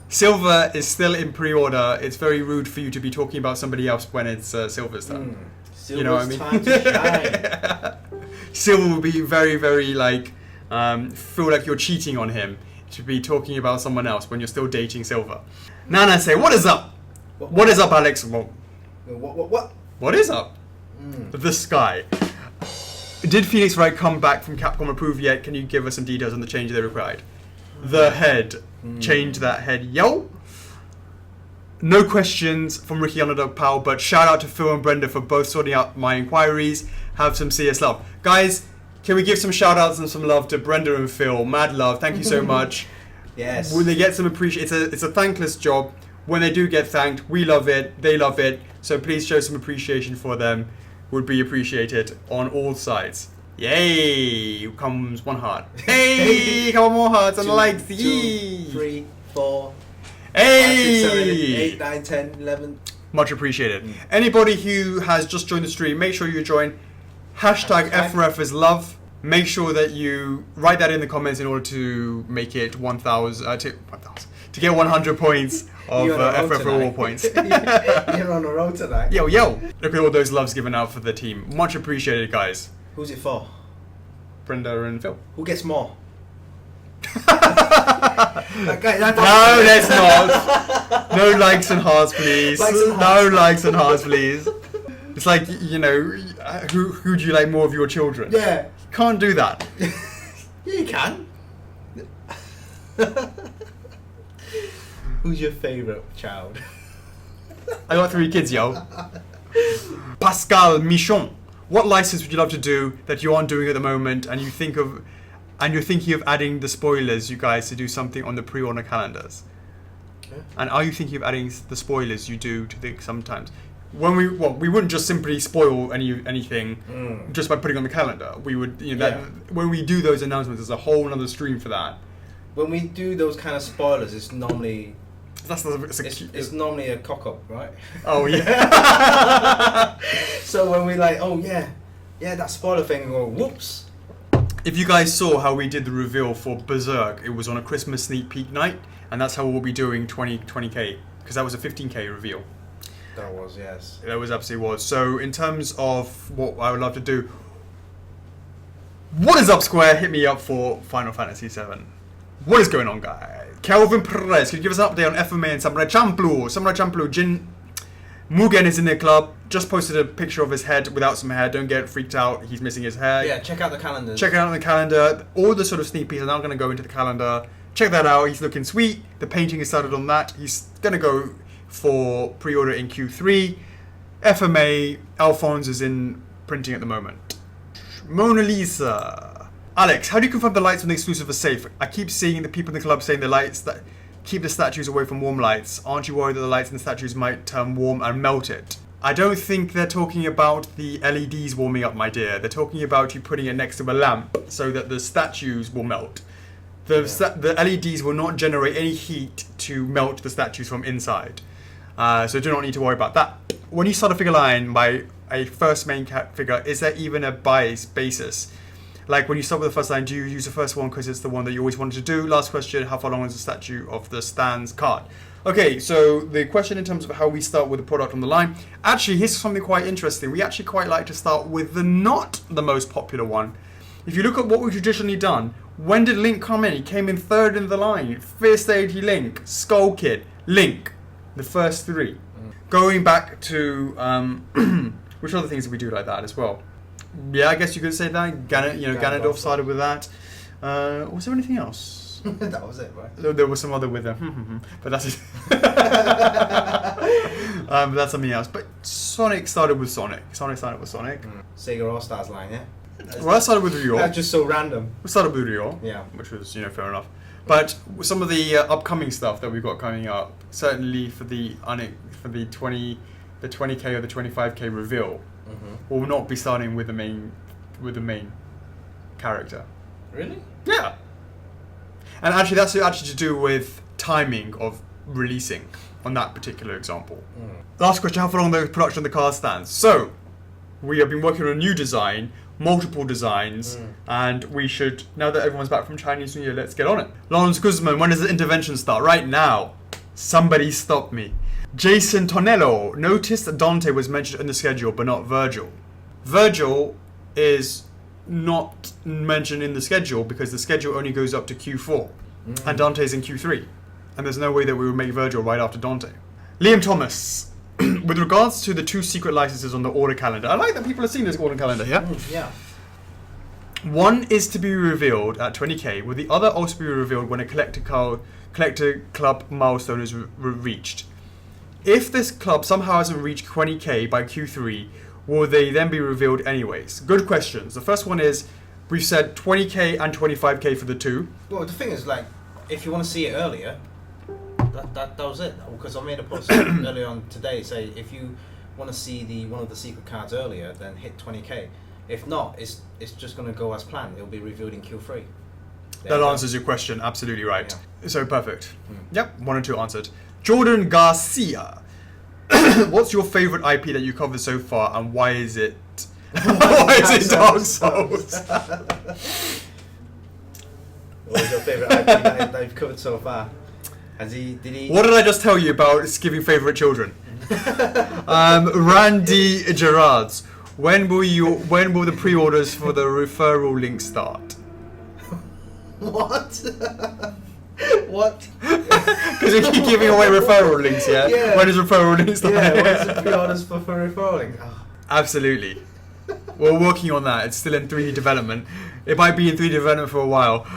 Silver is still in pre-order. It's very rude for you to be talking about somebody else when it's Silver's time. Silver's you know what I mean? time to shine. Silver will be very, very feel like you're cheating on him to be talking about someone else when you're still dating Silver. Nana say, what is up? What is up, Alex? What? What is up? The sky. Did Phoenix Wright come back from Capcom approved yet? Can you give us some details on the change they required? The head. Change that head. Yo! No questions from Ricky Underdog Powell, but shout out to Phil and Brenda for both sorting out my inquiries. Have some CS love. Guys, can we give some shout outs and some love to Brenda and Phil? Mad love. Thank you so much. Yes. When they get some appreciation, it's a thankless job. When they do get thanked, we love it. They love it. So please show some appreciation for them. Would be appreciated on all sides. Yay! Comes one heart. Hey! Come on, more hearts and likes. 2, 3, 4. Hey! 5, 6, 7, 8, 9, 10, 11. Much appreciated. Anybody who has just joined the stream, make sure you join. Hashtag F4F is love. Make sure that you write that in the comments in order to make it 1,000 to get 100 points of F4F Reward Points. You're on a roll tonight. Yo, look at all those loves given out for the team. Much appreciated, guys. Who's it for? Brenda and Phil. Who gets more? No, there's not. No likes and hearts, please. No likes and hearts, please. It's like, you know, who do you like more of your children? Yeah. Can't do that. Yeah, you can. Who's your favourite child? I got 3 kids, yo. Pascal Michon. What license would you love to do that you aren't doing at the moment, and you're thinking of adding the spoilers, you guys, to do something on the pre-order calendars? Okay. And are you thinking of adding the spoilers you do to the sometimes? When we wouldn't just simply spoil anything just by putting on the calendar. We would, when we do those announcements, there's a whole other stream for that. When we do those kind of spoilers, it's normally it's normally a cock up, right? Oh yeah. So when we that spoiler thing, we go whoops. If you guys saw how we did the reveal for Berserk, it was on a Christmas sneak peek night, and that's how we'll be doing 20k, because that was a 15k reveal. That was, yes. That was absolutely was. So in terms of what I would love to do, what is up, Square? Hit me up for Final Fantasy VII. What is going on, guys? Calvin Perez, could you give us an update on FMA and Samurai Champloo? Samurai Champloo, Jin Mugen is in the club. Just posted a picture of his head without some hair. Don't get freaked out. He's missing his hair. Yeah, check out the calendar. Check out the calendar. All the sort of sneak peeks are now going to go into the calendar. Check that out. He's looking sweet. The painting is started on that. He's going to go for pre-order in Q3. FMA, Alphonse is in printing at the moment. Mona Lisa. Alex, how do you confirm the lights when the exclusive are safe? I keep seeing the people in the club saying the lights that keep the statues away from warm lights. Aren't you worried that the lights in the statues might turn warm and melt it? I don't think they're talking about the LEDs warming up, my dear. They're talking about you putting it next to a lamp so that the statues will melt. The LEDs will not generate any heat to melt the statues from inside. So do not need to worry about that. When you start a figure line by a first main figure, is there even a basis? Like when you start with the first line, do you use the first one because it's the one that you always wanted to do? Last question, how far long is the statue of the Stan's card? Okay, so the question in terms of how we start with the product on the line, actually here's something quite interesting. We actually quite like to start with the not the most popular one. If you look at what we've traditionally done, when did Link come in? He came in third in the line. First AD Link, Skull Kid, Link. The first three. Going back to which other things did we do like that as well? Yeah, I guess you could say that. Ganondorf started with that. Was there anything else? That was it, right? There was some other with them, but that's it. But that's something else. But Sonic started with Sonic. Sega All Stars line, yeah. Well, that started with Ryo. That's just so random. We started with Ryo, yeah, which was fair enough. But some of the upcoming stuff that we've got coming up, certainly for the 20k or the 25k reveal, will not be starting with the main character. Really? Yeah. And actually, that's actually to do with timing of releasing on that particular example. Last question: how far along the production of the card stands? So, we have been working on a new design. Multiple designs, and we should, now that everyone's back from Chinese New Year, let's get on it. Lawrence Guzman, when does the intervention start? Right now. Somebody stop me. Jason Tonello noticed that Dante was mentioned in the schedule, but not Virgil. Virgil is not mentioned in the schedule because the schedule only goes up to Q4, and Dante's in Q3, and there's no way that we would make Virgil right after Dante. Liam Thomas. With regards to the 2 secret licenses on the order calendar, I like that people are seeing this order calendar here. Yeah. One is to be revealed at 20k, with the other also be revealed when a collector club milestone is reached. If this club somehow hasn't reached 20k by Q3, will they then be revealed anyways? Good questions. The first one is, we've said 20k and 25k for the 2. Well, the thing is, like, if you want to see it earlier, that was it. Because I made a post earlier on today, say if you want to see one of the secret cards earlier, then hit 20k. If not, it's just going to go as planned. It'll be revealed in Q3. That answers your question. Absolutely right. Yeah. So perfect. Yep, 1 and 2 answered. Jordan Garcia, what's your favorite IP that you covered so far, and why is it? Why is it Dark Souls? What was your favorite IP that you've covered so far? Did he? What did I just tell you about giving favourite children? Randy Gerards, when will the pre-orders for the referral link start? What? What? Because you keep giving away referral links, yeah? Yeah. When does referral links start? Yeah, when's the pre-orders for referral link? Oh. Absolutely. We're working on that. It's still in 3D development. It might be in 3D development for a while.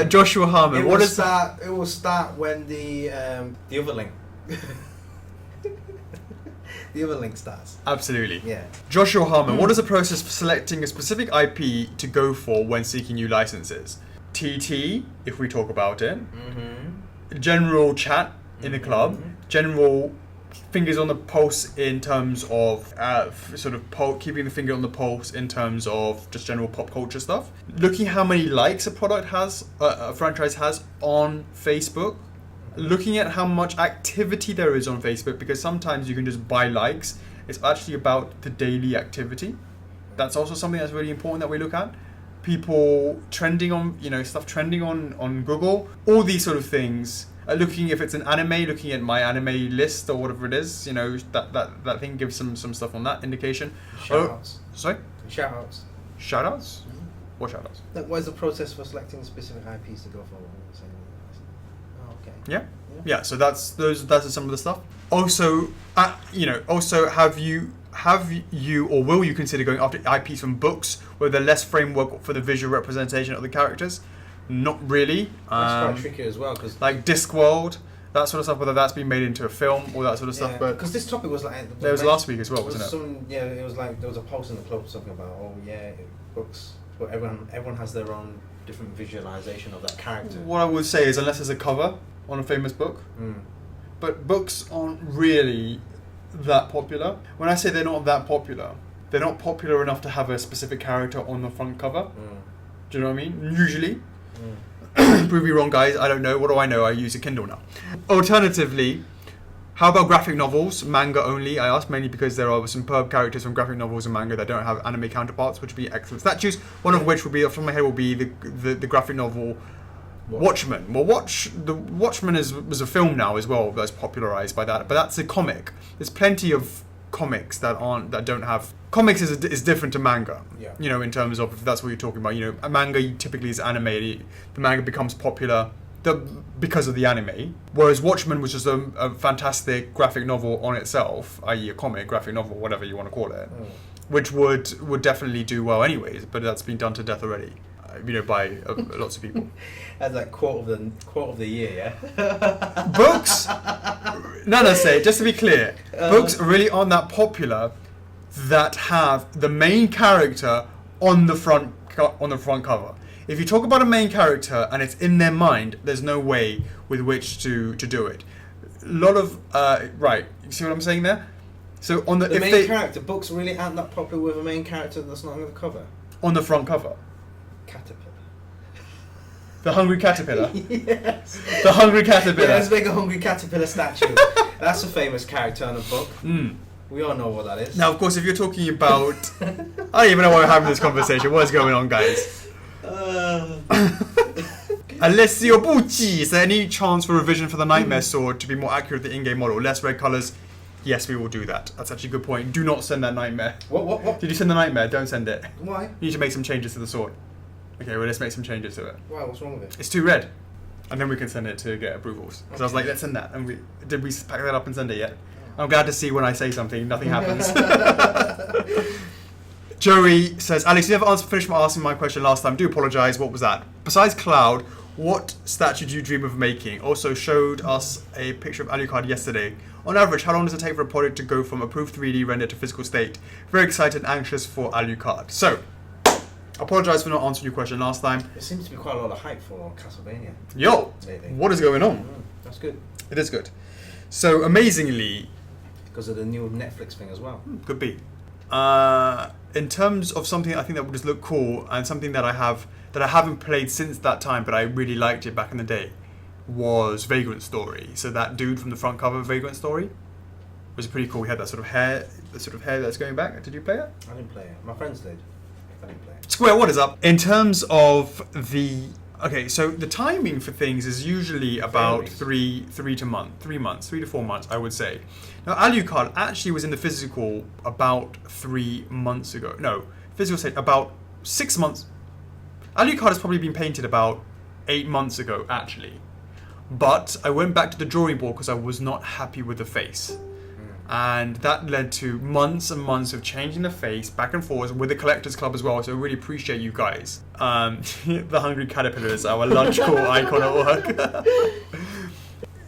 Joshua Harmon, It will start when the other link. The other link starts. Absolutely. Yeah. Joshua Harmon, what is the process for selecting a specific IP to go for when seeking new licenses? TT, if we talk about it. General chat in the club. General fingers on the pulse in terms of keeping the finger on the pulse in terms of just general pop culture stuff. Looking how many likes a product has, a franchise has on Facebook. Looking at how much activity there is on Facebook, because sometimes you can just buy likes. It's actually about the daily activity. That's also something that's really important that we look at. People trending on, stuff trending on Google, all these sort of things. Looking if it's an anime, looking at my anime list or whatever it is, that thing gives some stuff on that indication. Shoutouts. Sorry? Shoutouts. Shoutouts? What shoutouts? Like, what is the process for selecting specific IPs to go for? Oh, okay. Yeah. So that's some of the stuff. Also, have you or will you consider going after IPs from books where there's less framework for the visual representation of the characters? Not really. That's quite tricky as well, because like Discworld, that sort of stuff, whether that's been made into a film or that sort of stuff. But because this topic was like there was last week as well, wasn't it? It was like there was a post in the club talking about books, but everyone has their own different visualization of that character. What I would say is, unless there's a cover on a famous book, but books aren't really that popular. When I say they're not that popular, they're not popular enough to have a specific character on the front cover. Do you know what I mean? Usually. Prove me wrong, guys. I don't know. What do I know? I use a Kindle now. Alternatively, how about graphic novels, manga only? I ask mainly because there are superb characters from graphic novels and manga that don't have anime counterparts, which would be excellent statues. One of which would be, off the top of my head, will be the graphic novel Watchmen. Well, Watchmen was a film now as well that's popularized by that, but that's a comic. There's plenty of comics that don't have. Comics is different to manga. Yeah. In terms of, if that's what you're talking about. A manga typically is animated. The manga becomes popular because of the anime, whereas Watchmen was just a fantastic graphic novel on itself, i.e. a comic, graphic novel, whatever you want to call it, which would definitely do well anyways, but that's been done to death already, by lots of people. As like quote of the year, yeah. Books, just to be clear, books really aren't that popular that have the main character on the front cover. If you talk about a main character and it's in their mind, there's no way with which to do it. A lot of right, you see what I'm saying there? So on the main character, books really aren't that popular with a main character that's not on the cover. On the front cover. Caterpillar. The hungry caterpillar. Yes. The hungry caterpillar. Yeah, let's make a hungry caterpillar statue. That's a famous character in a book. We all know what that is. Now, of course, if you're talking about, I don't even know why we're having this conversation. What is going on, guys? Alessio Bucci, is there any chance for revision for the Nightmare Sword to be more accurate with the in-game model? Less red colours? Yes, we will do that. That's actually a good point. Do not send that Nightmare. What? Did you send the Nightmare? Don't send it. Why? You need to make some changes to the sword. Okay, well, let's make some changes to it. Why? What's wrong with it? It's too red. And then we can send it to get approvals. So I was like, let's send that. And did we pack that up and send it yet? I'm glad to see when I say something, nothing happens. Joey says, Alex, you never finished asking my question last time. Do apologise. What was that? Besides Cloud, what statue do you dream of making? Also showed us a picture of Alucard yesterday. On average, how long does it take for a project to go from approved 3D render to physical state? Very excited and anxious for Alucard. So, apologise for not answering your question last time. There seems to be quite a lot of hype for Castlevania. Yo, lately. What is going on? That's good. It is good. So, amazingly... Because of the new Netflix thing as well. Could be. In terms of something I think that would just look cool, and something that I haven't played since that time, but I really liked it back in the day, was Vagrant Story. So that dude from the front cover of Vagrant Story was pretty cool. He had that sort of hair that's going back. Did you play it? I didn't play it. My friends did. I didn't play it. Square, what is up? In terms of so the timing for things is usually about 3 to 4 months, I would say. Now, Alucard actually was in the physical about 3 months ago. No, physical state about 6 months. Alucard has probably been painted about 8 months ago, actually. But I went back to the drawing board because I was not happy with the face. And that led to months and months of changing the face back and forth with the Collectors Club as well, so I really appreciate you guys. The Hungry Caterpillar is our lunch call icon at work.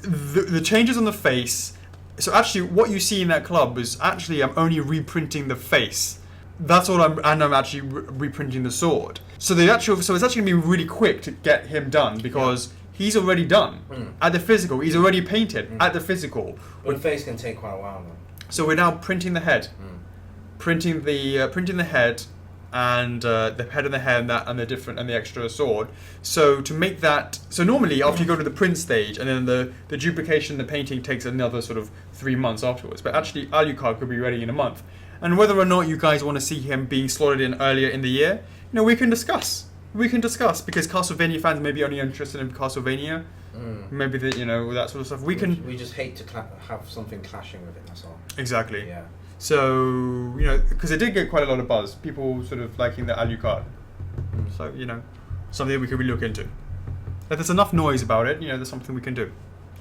The changes on the face So actually, what you see in that club is actually I'm only reprinting the face. That's all I'm actually reprinting the sword. So it's actually gonna be really quick to get him done because he's already done at the physical. He's already painted at the physical. But the face can take quite a while though. So we're now printing the head, printing the head, and the head and the hair and the extra sword. So to make that, so normally after you go to the print stage and then the duplication, the painting takes another sort of 3 months afterwards. But actually, Alucard could be ready in a month. And whether or not you guys want to see him being slotted in earlier in the year, we can discuss. We can discuss because Castlevania fans may be only interested in Castlevania. Maybe that sort of stuff. We just hate to have something clashing with it. That's all. Exactly. Yeah. So because it did get quite a lot of buzz, people sort of liking the Alucard. So something we could really look into. If there's enough noise about it, there's something we can do.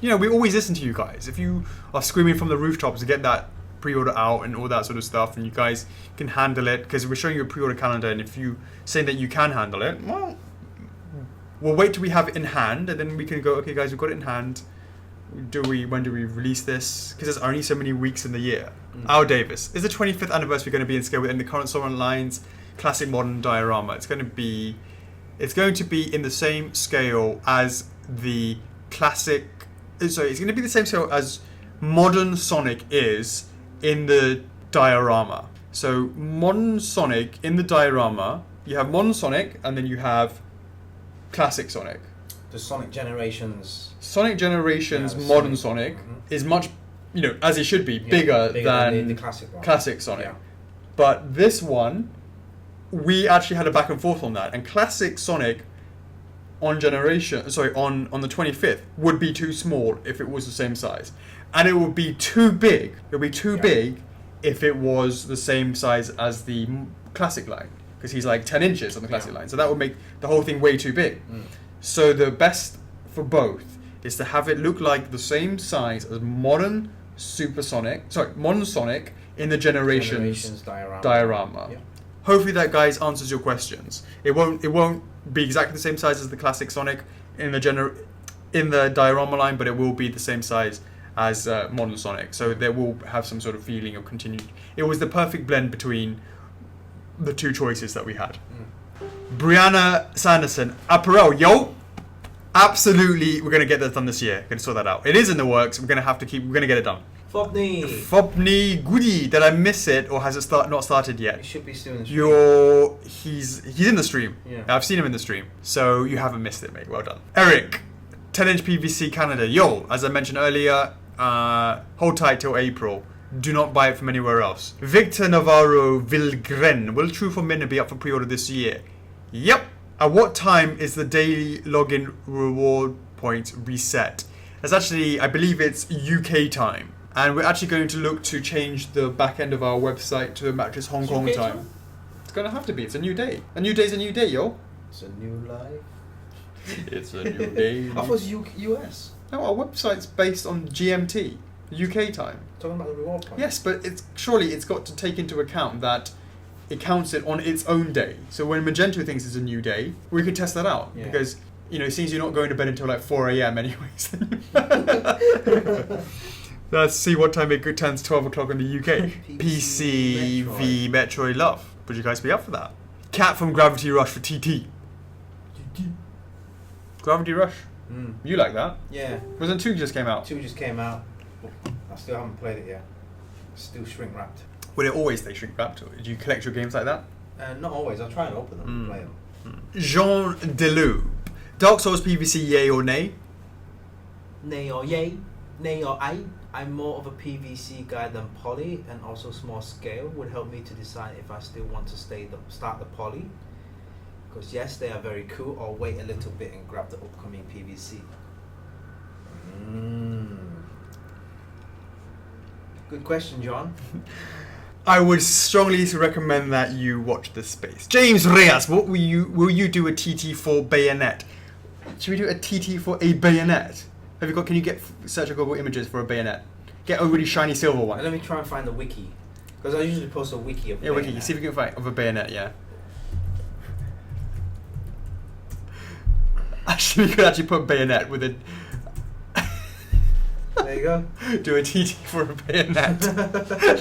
We always listen to you guys. If you are screaming from the rooftops to get that pre-order out and all that sort of stuff, and you guys can handle it because we're showing you a pre-order calendar, and if you saying that you can handle it, well, we'll wait till we have it in hand, and then we can go, okay guys, we've got it in hand. When do we release this? Because there's only so many weeks in the year. Al Davis, is the 25th anniversary going to be in scale within the current Sauron lines, classic modern diorama? It's going to be in the same scale as the classic. Sorry, it's going to be the same scale as modern Sonic is in the diorama. So modern Sonic in the diorama, you have modern Sonic and then you have classic Sonic. The Sonic Generations modern Sonic is much, as it should be, bigger than the classic one. Classic Sonic. Yeah. But this one, we actually had a back and forth on that, and classic Sonic on the 25th would be too small if it was the same size, and it would be too big. It would be too big if it was the same size as the classic line, because he's like 10 inches on the classic line, so that would make the whole thing way too big. So the best for both is to have it look like the same size as modern Sonic in the Generations diorama. Yeah. Hopefully that, guys, answers your questions. It won't be exactly the same size as the classic Sonic in the diorama line, but it will be the same size as modern Sonic. So they will have some sort of feeling of continued. It was the perfect blend between the two choices that we had. Brianna Sanderson, Apparel, yo! Absolutely, we're going to get that done this year. Going to sort that out. It is in the works. We're going to get it done. Fopney Goody. Did I miss it, or has it not started yet? It should be still in the stream. He's in the stream. Yeah. I've seen him in the stream. So you haven't missed it, mate. Well done. Eric, 10-inch PVC Canada. Yo, as I mentioned earlier, hold tight till April. Do not buy it from anywhere else. Victor Navarro Vilgren. Will True for Minute be up for pre-order this year? Yep. At what time is the daily login reward point reset? That's actually, I believe it's UK time. And we're actually going to look to change the back end of our website to match as Hong Kong time. It's going to have to be. It's a new day. A new day's a new day, yo. It's a new life. It's a new day. I thought it was US. No, our website's based on GMT, UK time. Talking about the reward point. Yes, but surely it's got to take into account that it counts it on its own day. So when Magento thinks it's a new day, we could test that out. Yeah. Because, it seems you're not going to bed until like 4 a.m. anyways. Let's see what time it turns 12 o'clock in the UK. PC v Metroid Love. Would you guys be up for that? Cat from Gravity Rush for TT. Gravity Rush? You like that? Yeah. Wasn't 2 just came out? 2 just came out. I still haven't played it yet. It's still shrink wrapped. Will it always stay shrink wrapped? Do you collect your games like that? Not always. I'll try and open them and play them. Jean Delou. Dark Souls PVC, yay or nay? Nay or yay? Nay or aye? I'm more of a PVC guy than poly, and also small scale would help me to decide if I still want to start the poly. Because yes, they are very cool, or wait a little bit and grab the upcoming PVC. Good question, John. I would strongly recommend that you watch this space. James Reyes, will you do a TT for bayonet? Should we do a TT for a bayonet? Can you get search Google images for a bayonet? Get a really shiny silver one. Let me try and find the wiki. Because I usually post a wiki of a bayonet. Wiki. See if you can find of a bayonet, yeah. Actually, we could actually put bayonet with a... There There you go. Do a TT for a bayonet.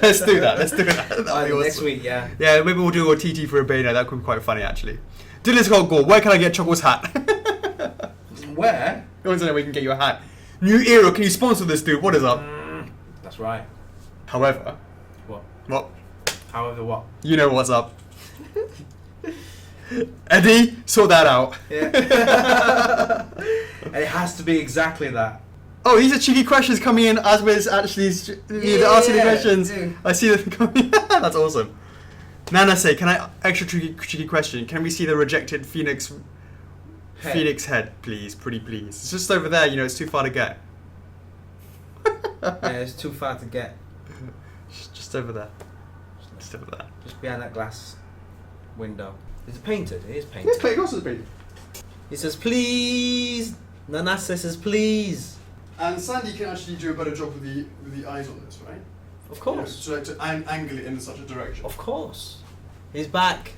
Let's do that. That'll be awesome. Next week, yeah. Yeah, maybe we'll do a TT for a bayonet. That could be quite funny, actually. Dylan Scott Gore, where can I get Chocks' hat? Where? You want to know where we can get you a hat? New Era, can you sponsor this dude? What is up? That's right. However. What? However what? You know what's up. Eddie, sort that out. Yeah. It has to be exactly that. Oh, these are cheeky questions coming in as we're actually asking the questions. Yeah. I see them coming. That's awesome. Nana say, can I extra cheeky question? Can we see the rejected Phoenix head, please? Pretty please. It's just over there. You know, it's too far to get. Yeah, it's too far to get. Just over there. Just over there. Just behind that glass window. Is it painted? It is painted. It's painted. Also painted. He says, please. Nanasa says, please. And Sandy can actually do a better job with the eyes on this, right? Of course. So like to angle it in such a direction. Of course. He's back.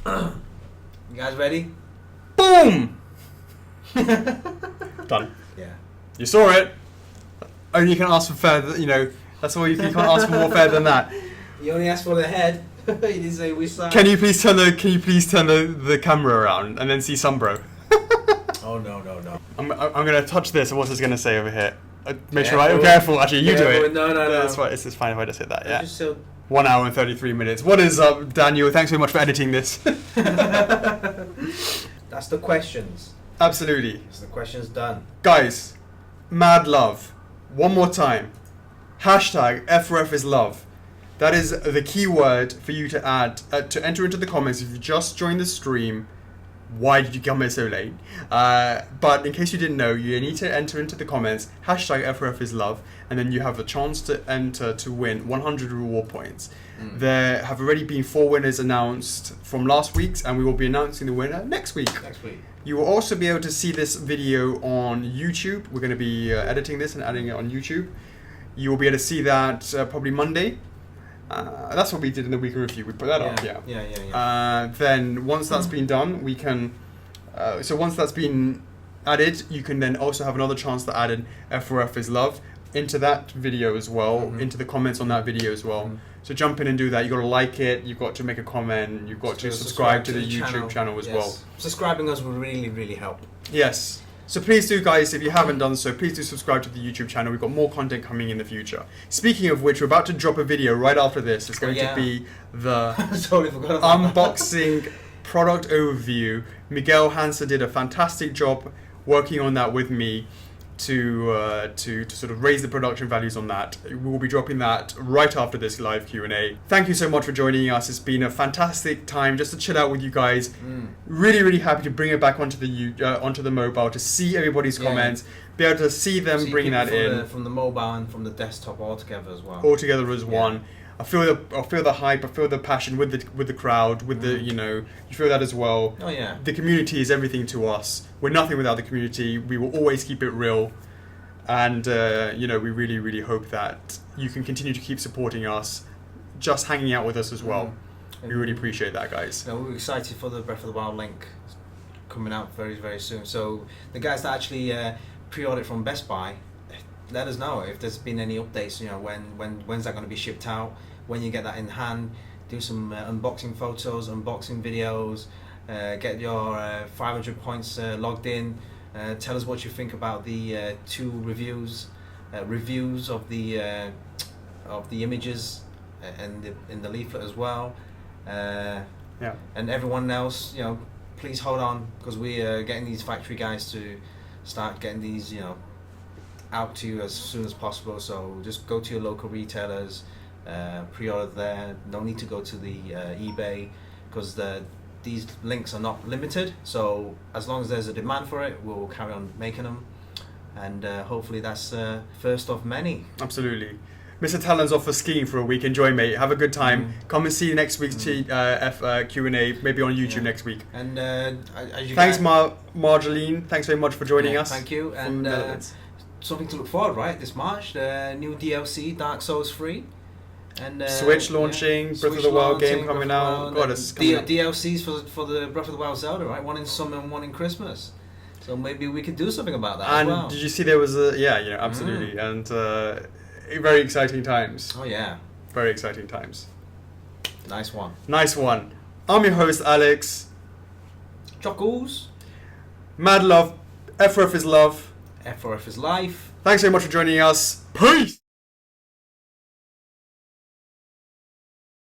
You guys ready? Boom! Done. Yeah. You saw it. Only you can ask for further, you know, that's all you can't ask for more fair than that. You only asked for the head. You didn't say which side. Can you please turn the camera around and then see Sunbro? Oh no. I'm gonna touch this and what's this gonna say over here? Make sure careful, actually you do it. No. That's fine, it's fine if I just hit that, yeah. Just so 1 hour and 33 minutes. What is up, Daniel? Thanks so much for editing this. That's the questions. Absolutely. That's the questions done. Guys, mad love. One more time. Hashtag F4F is love. That is the keyword for you to add, to enter into the comments if you just joined the stream. Why did you come here so late? But in case you didn't know, you need to enter into the comments, hashtag F4F is love, and then you have a chance to enter to win 100 reward points. There have already been 4 winners announced from last week's, and we will be announcing the winner next week. You will also be able to see this video on YouTube. We're going to be editing this and adding it on YouTube. You will be able to see that probably Monday. That's what we did in the week in review. We put that up, yeah. Then once that's been done, we can. So once that's been added, you can then also have another chance to add in F4F is love into that video as well, into the comments on that video as well. So jump in and do that. You've got to like it. You've got to make a comment. You've got to subscribe to the YouTube channel as well. Subscribing us will really, really help. Yes. So please do, guys, if you haven't done so, please do subscribe to the YouTube channel. We've got more content coming in the future. Speaking of which, we're about to drop a video right after this. It's going to be the unboxing product overview. Miguel Hansa did a fantastic job working on that with me to sort of raise the production values on that. We will be dropping that right after this live Q&A. Thank you so much for joining us. It's been a fantastic time just to chill out with you guys. Really, really happy to bring it back onto the mobile, to see everybody's comments, be able to see them bringing that in from the mobile and from the desktop all together as well. All together as one. I feel the hype. I feel the passion with the crowd. With the you feel that as well. Oh yeah. The community is everything to us. We're nothing without the community. We will always keep it real, and we really, really hope that you can continue to keep supporting us, just hanging out with us as well. We really appreciate that, guys. We're excited for the Breath of the Wild link coming out very, very soon. So the guys that actually pre-ordered from Best Buy, let us know if there's been any updates. When's that going to be shipped out? When you get that in hand, do some unboxing photos, unboxing videos, get your 500 points logged in. Tell us what you think about the 2 reviews of the images and in the leaflet as well. And everyone else, please hold on, because we are getting these factory guys to start getting these, out to you as soon as possible. So just go to your local retailers, pre-order there. No need to go to the eBay, because these links are not limited. So as long as there's a demand for it, we'll carry on making them, and hopefully that's first of many. Absolutely. Mr. Talon's off for skiing for a week. Enjoy, mate. Have a good time. Come and see next week's Q&A, maybe on YouTube next week. And thanks, Marjoline. Thanks very much for joining us. Thank you. And something to look forward, right? This March, the new DLC, Dark Souls 3. And Switch launching, Breath of the Wild game coming out. God, it's coming DLCs for the Breath of the Wild Zelda, right? One in summer and one in Christmas. So maybe we could do something about that And as well. did you see there was a... Yeah, absolutely. And very exciting times. Oh, yeah. Very exciting times. Nice one. Nice one. I'm your host, Alex. Chocks. Mad love. F4F is love. F4F is life. Thanks very much for joining us. Peace!